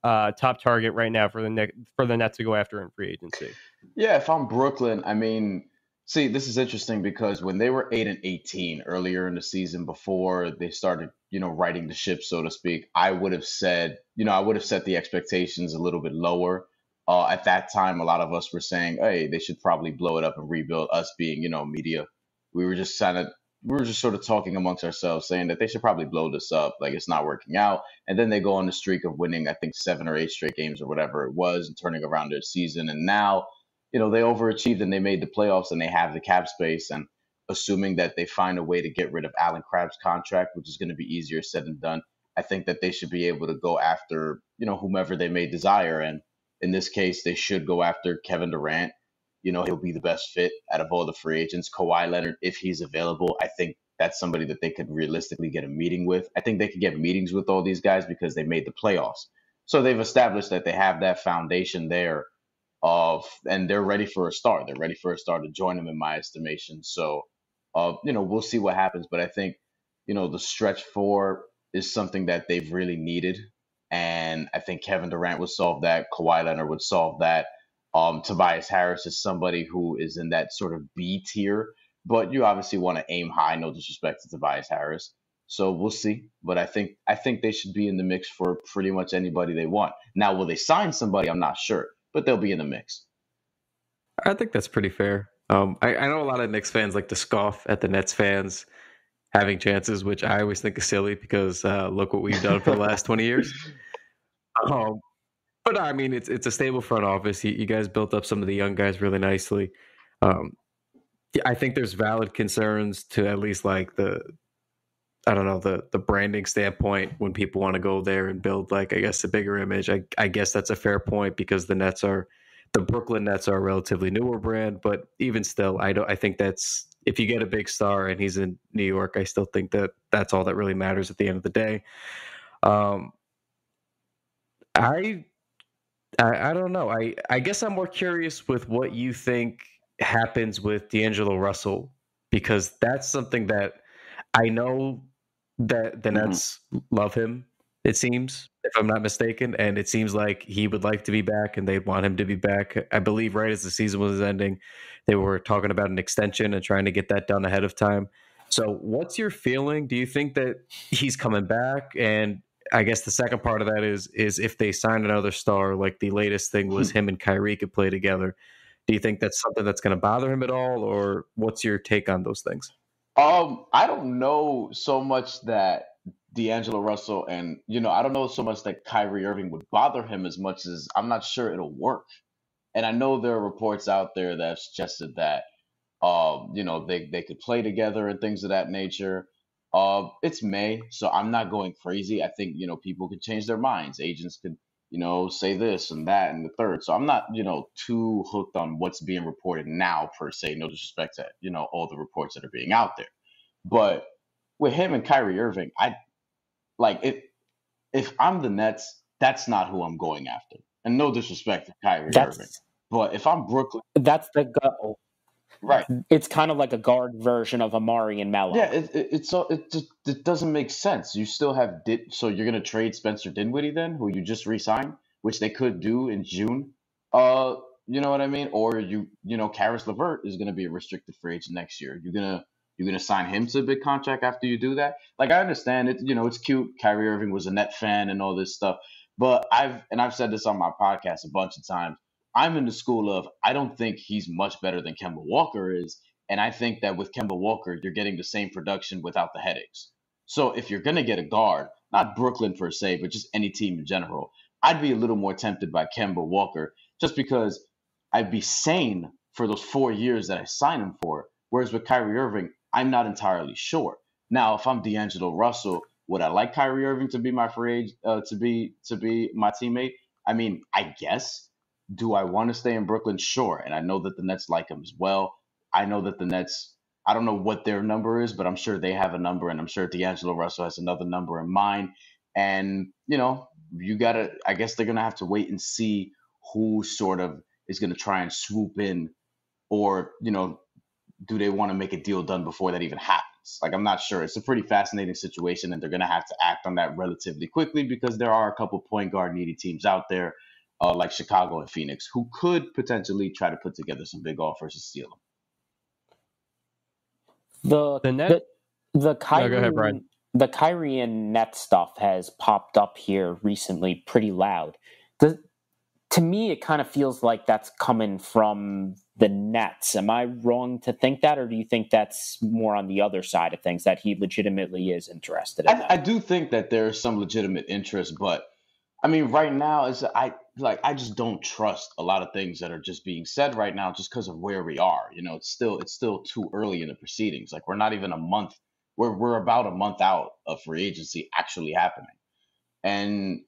target right now for the Nets to go after in free agency? Yeah, if I'm Brooklyn, I mean, see, this is interesting because when they were 8-18 earlier in the season before they started, righting the ship, so to speak, I would have said, I would have set the expectations a little bit lower. At that time, a lot of us were saying, hey, they should probably blow it up and rebuild. Us being, media, we were just sort of talking amongst ourselves saying that they should probably blow this up. Like, it's not working out. And then they go on the streak of winning, I think, 7 or 8 straight games or whatever it was and turning around their season. And now, they overachieved and they made the playoffs and they have the cap space. And assuming that they find a way to get rid of Alan Crabb's contract, which is going to be easier said than done, I think that they should be able to go after, whomever they may desire. And in this case, they should go after Kevin Durant. He'll be the best fit out of all the free agents. Kawhi Leonard, if he's available, I think that's somebody that they could realistically get a meeting with. I think they could get meetings with all these guys because they made the playoffs. So they've established that they have that foundation there and they're ready for a star. They're ready for a star to join them in my estimation. So, we'll see what happens. But I think, the stretch 4 is something that they've really needed. And I think Kevin Durant would solve that. Kawhi Leonard would solve that. Tobias Harris is somebody who is in that sort of B tier, but you obviously want to aim high. No disrespect to Tobias Harris. So we'll see. But I think they should be in the mix for pretty much anybody they want. Now, will they sign somebody? I'm not sure, but they'll be in the mix. I think that's pretty fair. I know a lot of Knicks fans like to scoff at the Nets fans having chances, which I always think is silly because look what we've done for the last 20 years. But I mean, it's a stable front office. You guys built up some of the young guys really nicely. I think there's valid concerns to at least like the branding standpoint when people want to go there and build like, I guess, a bigger image. I guess that's a fair point because the Brooklyn Nets are a relatively newer brand, but even still, I think that's, if you get a big star and he's in New York, I still think that that's all that really matters at the end of the day. I don't know. I guess I'm more curious with what you think happens with D'Angelo Russell, because that's something that I know that the Nets love him, it seems, if I'm not mistaken. And it seems like he would like to be back and they'd want him to be back. I believe right as the season was ending, they were talking about an extension and trying to get that done ahead of time. So what's your feeling? Do you think that he's coming back? And I guess the second part of that is if they sign another star, like the latest thing was him and Kyrie could play together. Do you think that's something that's going to bother him at all, or what's your take on those things? I don't know so much that D'Angelo Russell and I don't know so much that Kyrie Irving would bother him as much as I'm not sure it'll work. And I know there are reports out there that have suggested that they could play together and things of that nature. It's May, so I'm not going crazy. I think people could change their minds. Agents could say this and that and the third. So I'm not too hooked on what's being reported now per se. No disrespect to all the reports that are being out there, but with him and Kyrie Irving, I like it. If I'm the Nets, that's not who I'm going after. And no disrespect to Kyrie Irving, but if I'm Brooklyn, that's the goal. Right. It's kind of like a guard version of Amari and Melo. Yeah, it doesn't make sense. You still have so you're gonna trade Spencer Dinwiddie then, who you just re-signed, which they could do in June. You know what I mean? Or Karis LeVert is gonna be a restricted free agent next year. You're gonna sign him to a big contract after you do that. Like, I understand it. It's cute. Kyrie Irving was a Net fan and all this stuff, but I've said this on my podcast a bunch of times. I'm in the school of I don't think he's much better than Kemba Walker is. And I think that with Kemba Walker, you're getting the same production without the headaches. So if you're going to get a guard, not Brooklyn per se, but just any team in general, I'd be a little more tempted by Kemba Walker just because I'd be sane for those 4 years that I signed him for. Whereas with Kyrie Irving, I'm not entirely sure. Now, if I'm D'Angelo Russell, would I like Kyrie Irving to be my free agent, to be my teammate? I mean, I guess. Do I want to stay in Brooklyn? Sure. And I know that the Nets like him as well. I know that the Nets, I don't know what their number is, but I'm sure they have a number, and I'm sure D'Angelo Russell has another number in mind. And, I guess they're going to have to wait and see who sort of is going to try and swoop in, or, do they want to make a deal done before that even happens? Like, I'm not sure. It's a pretty fascinating situation, and they're going to have to act on that relatively quickly because there are a couple point guard needy teams out there. Like Chicago and Phoenix, who could potentially try to put together some big offers to steal them. The Kyrie, go ahead, Brian. The Kyrie and Nets stuff has popped up here recently pretty loud. To me, it kind of feels like that's coming from the Nets. Am I wrong to think that, or do you think that's more on the other side of things, that he legitimately is interested in that? I do think that there's some legitimate interest, but I mean, right now, I just don't trust a lot of things that are just being said right now just because of where we are. It's still too early in the proceedings. Like, we're not even a month. We're about a month out of free agency actually happening. And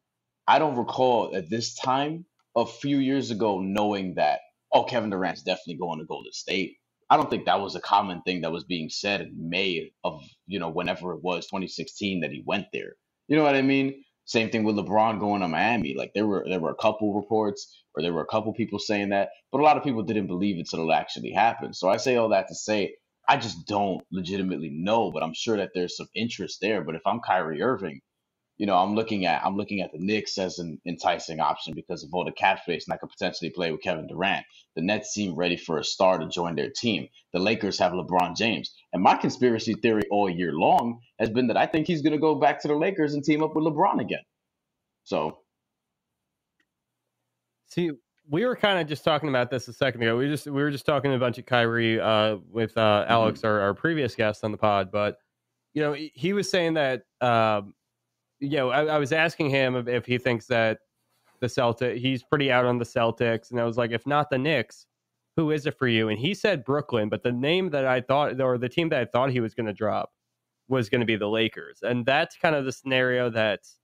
I don't recall at this time a few years ago knowing that, Kevin Durant's definitely going to Golden State. I don't think that was a common thing that was being said in May of, whenever it was 2016 that he went there. You know what I mean? Same thing with LeBron going to Miami. Like, there were a couple reports, or there were a couple people saying that, but a lot of people didn't believe it until it actually happened. So I say all that to say, I just don't legitimately know, but I'm sure that there's some interest there. But if I'm Kyrie Irving, I'm looking at the Knicks as an enticing option because of all the cap space, and I could potentially play with Kevin Durant. The Nets seem ready for a star to join their team. The Lakers have LeBron James. And my conspiracy theory all year long has been that I think he's going to go back to the Lakers and team up with LeBron again. So, see, we were kind of just talking about this a second ago. We were just talking a bunch of Kyrie with Alex, our previous guest on the pod, but he was saying that I was asking him if he thinks that the Celtics, he's pretty out on the Celtics, and I was like, if not the Knicks, who is it for you? And he said Brooklyn, but the name that I thought, or the team that I thought he was going to drop, was going to be the Lakers, and that's kind of the scenario that's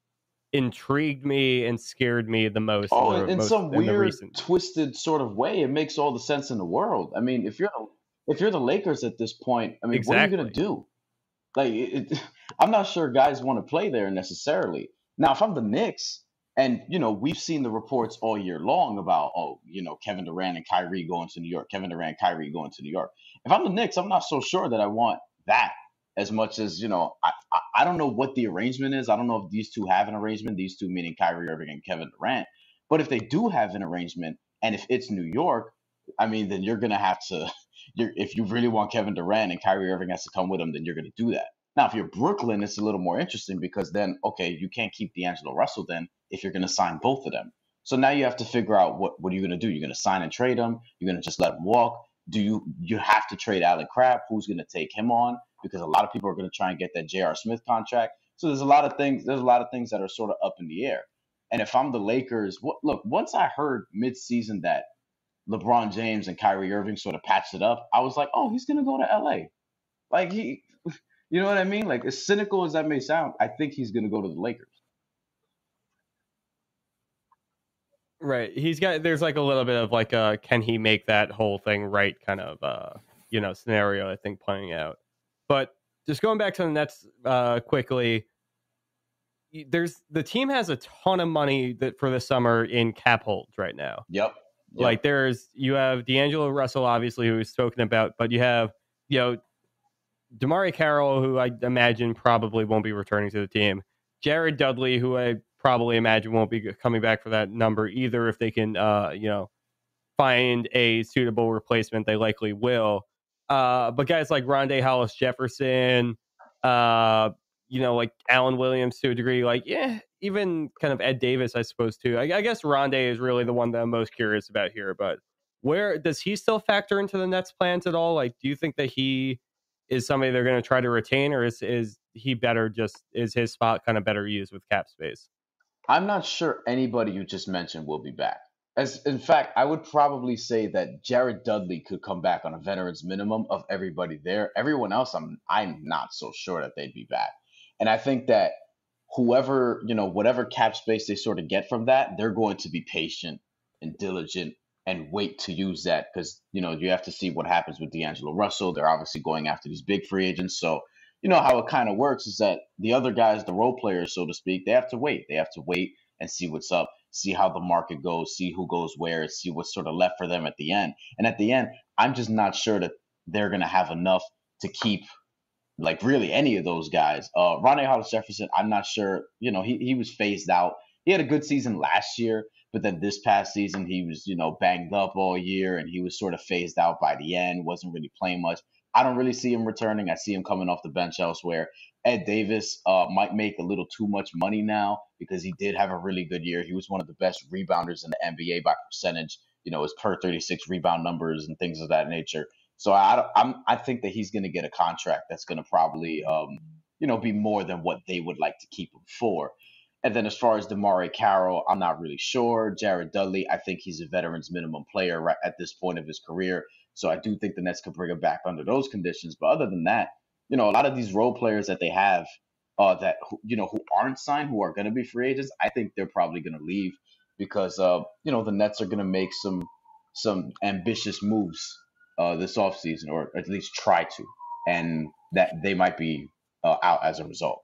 intrigued me and scared me the most. In some weird, twisted sort of way, it makes all the sense in the world. I mean, if you're the Lakers at this point, I mean, What are you going to do? Like, I'm not sure guys want to play there necessarily. Now, if I'm the Knicks, And, we've seen the reports all year long about, Kevin Durant and Kyrie going to New York, Kevin Durant, Kyrie going to New York. If I'm the Knicks, I'm not so sure that I want that as much as, I don't know what the arrangement is. I don't know if these two have an arrangement, these two meaning Kyrie Irving and Kevin Durant. But if they do have an arrangement, and if it's New York, I mean, then you're going to have to, if you really want Kevin Durant and Kyrie Irving has to come with them, then you're going to do that. Now, if you're Brooklyn, it's a little more interesting because then, okay, you can't keep D'Angelo Russell then if you're going to sign both of them. So now you have to figure out what are you going to do? You're going to sign and trade them? You're going to just let them walk? Do you have to trade Allen Crabbe? Who's going to take him on? Because a lot of people are going to try and get that J.R. Smith contract. So there's a lot of things that are sort of up in the air. And if I'm the Lakers, look, once I heard mid-season that LeBron James and Kyrie Irving sort of patched it up, I was like, oh, he's going to go to L.A. Like, you know what I mean? Like, as cynical as that may sound, I think he's going to go to the Lakers. Right. There's like a little bit of like can he make that whole thing right kind of, scenario, I think, playing out. But just going back to the Nets quickly, the team has a ton of money for the summer in cap holds right now. Yep. Like you have D'Angelo Russell, obviously, who we've spoken about, but you have, DeMarre Carroll, who I imagine probably won't be returning to the team. Jared Dudley, who I probably imagine won't be coming back for that number either. If they can, find a suitable replacement, they likely will. But guys like Rondé Hollis-Jefferson, like Alan Williams to a degree, even kind of Ed Davis, I suppose, too. I guess Rondé is really the one that I'm most curious about here. But where does he still factor into the Nets' plans at all? Like, do you think that he is somebody they're going to try to retain, or is he better is his spot kind of better used with cap space? I'm not sure anybody you just mentioned will be back. In fact, I would probably say that Jared Dudley could come back on a veteran's minimum of everybody there. Everyone else, I'm not so sure that they'd be back. And I think that whoever, whatever cap space they sort of get from that, they're going to be patient and diligent and wait to use that because, you have to see what happens with D'Angelo Russell. They're obviously going after these big free agents. So, how it kind of works is that the other guys, the role players, so to speak, they have to wait. They have to wait and see what's up, see how the market goes, see who goes where, see what's sort of left for them at the end. And at the end, I'm just not sure that they're going to have enough to keep like really any of those guys. Rondé Hollis-Jefferson, I'm not sure. He was phased out. He had a good season last year, but then this past season he was, banged up all year and he was sort of phased out by the end, wasn't really playing much. I don't really see him returning. I see him coming off the bench elsewhere. Ed Davis might make a little too much money now because he did have a really good year. He was one of the best rebounders in the NBA by percentage, his per 36 rebound numbers and things of that nature. So I think that he's going to get a contract that's going to probably, be more than what they would like to keep him for. And then as far as DeMarre Carroll, I'm not really sure. Jared Dudley, I think he's a veteran's minimum player right at this point of his career. So I do think the Nets could bring him back under those conditions. But other than that, a lot of these role players that they have who aren't signed, who are going to be free agents, I think they're probably going to leave because, the Nets are going to make some ambitious moves this offseason, or at least try to, and that they might be out as a result.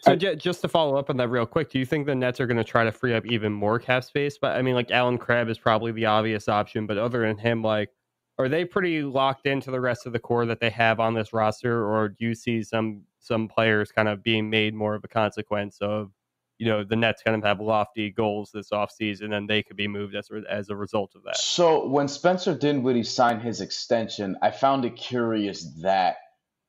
So just to follow up on that real quick, do you think the Nets are going to try to free up even more cap space? But I mean, like Allen Crabbe is probably the obvious option, but other than him, are they pretty locked into the rest of the core that they have on this roster, or do you see some players kind of being made more of a consequence of, the Nets kind of have lofty goals this offseason and they could be moved as a result of that? So when Spencer Dinwiddie signed his extension, I found it curious that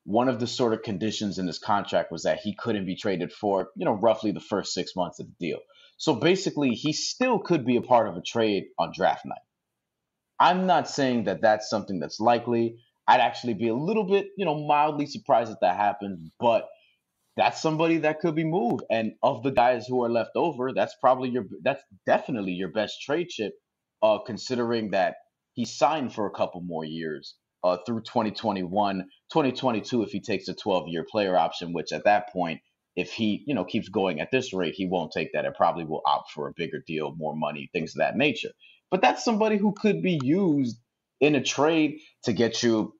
one of the sort of conditions in his contract was that he couldn't be traded for, roughly the first 6 months of the deal. So basically, he still could be a part of a trade on draft night. I'm not saying that that's something that's likely. I'd actually be a little bit, mildly surprised if that happens, but that's somebody that could be moved. And of the guys who are left over, that's definitely your best trade chip, considering that he signed for a couple more years. Through 2021, 2022, if he takes a 12-year player option, which at that point, if he, keeps going at this rate, he won't take that and probably will opt for a bigger deal, more money, things of that nature. But that's somebody who could be used in a trade to get you,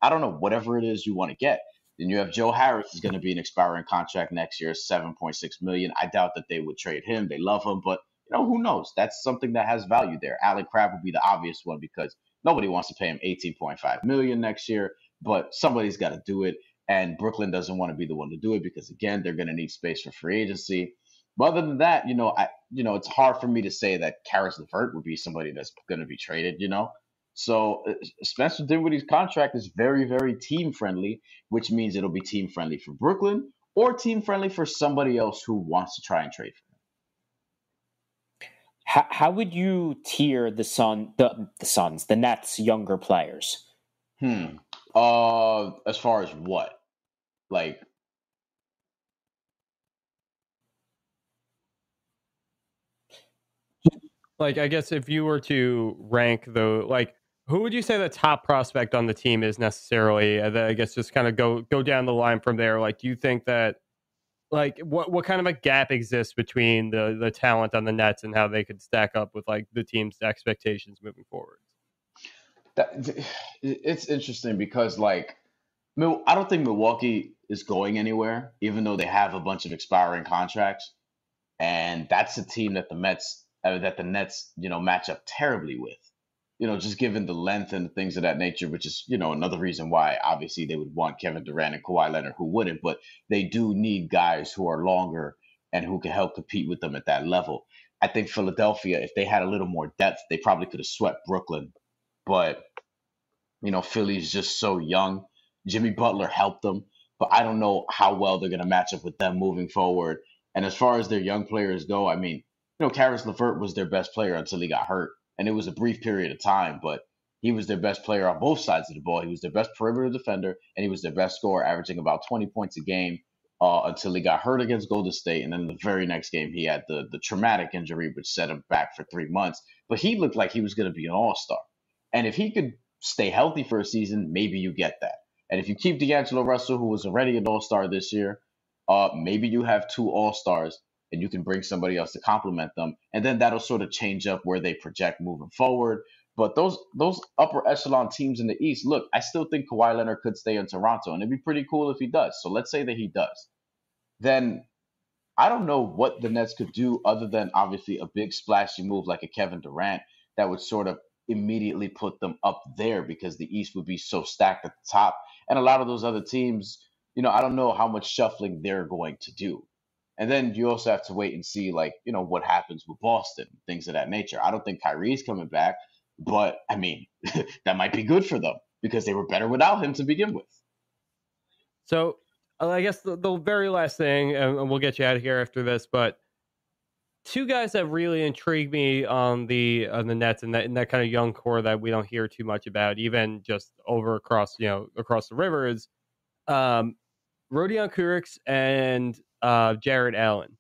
I don't know, whatever it is you want to get. Then you have Joe Harris is going to be an expiring contract next year, $7.6 million. I doubt that they would trade him. They love him, but who knows? That's something that has value there. Allen Crabbe would be the obvious one because nobody wants to pay him $18.5 million next year, but somebody's got to do it. And Brooklyn doesn't want to be the one to do it because, again, they're going to need space for free agency. But other than that, it's hard for me to say that Karis LeVert would be somebody that's going to be traded, So Spencer Dinwiddie's contract is very, very team friendly, which means it'll be team friendly for Brooklyn or team friendly for somebody else who wants to try and trade for him. How would you tier the Nets younger players? As far as what? Like, I guess if you were to rank who would you say the top prospect on the team is necessarily? I guess just kind of go down the line from there. Like, do you think that, what kind of a gap exists between the talent on the Nets and how they could stack up with the team's expectations moving forward? It's interesting because I don't think Milwaukee is going anywhere, even though they have a bunch of expiring contracts, and that's a team that the Nets match up terribly with. Just given the length and things of that nature, which is, another reason why obviously they would want Kevin Durant and Kawhi Leonard, who wouldn't, but they do need guys who are longer and who can help compete with them at that level. I think Philadelphia, if they had a little more depth, they probably could have swept Brooklyn, but, Philly's just so young. Jimmy Butler helped them, but I don't know how well they're going to match up with them moving forward. And as far as their young players go, I mean, Karis LeVert was their best player until he got hurt. And it was a brief period of time, but he was their best player on both sides of the ball. He was their best perimeter defender, and he was their best scorer, averaging about 20 points a game until he got hurt against Golden State. And then the very next game, he had the traumatic injury, which set him back for 3 months. But he looked like he was going to be an all-star. And if he could stay healthy for a season, maybe you get that. And if you keep D'Angelo Russell, who was already an all-star this year, maybe you have 2 all-stars, and you can bring somebody else to complement them. And then that'll sort of change up where they project moving forward. But those upper echelon teams in the East, look, I still think Kawhi Leonard could stay in Toronto, and it'd be pretty cool if he does. So let's say that he does. Then I don't know what the Nets could do other than obviously a big splashy move like a Kevin Durant that would sort of immediately put them up there because the East would be so stacked at the top. And a lot of those other teams, I don't know how much shuffling they're going to do. And then you also have to wait and see, what happens with Boston, things of that nature. I don't think Kyrie's coming back, but, I mean, that might be good for them because they were better without him to begin with. So, I guess the very last thing, and we'll get you out of here after this, but 2 guys that really intrigue me on the Nets and that kind of young core that we don't hear too much about, even just across the river, is Rodion Kurucs and Jared Allen.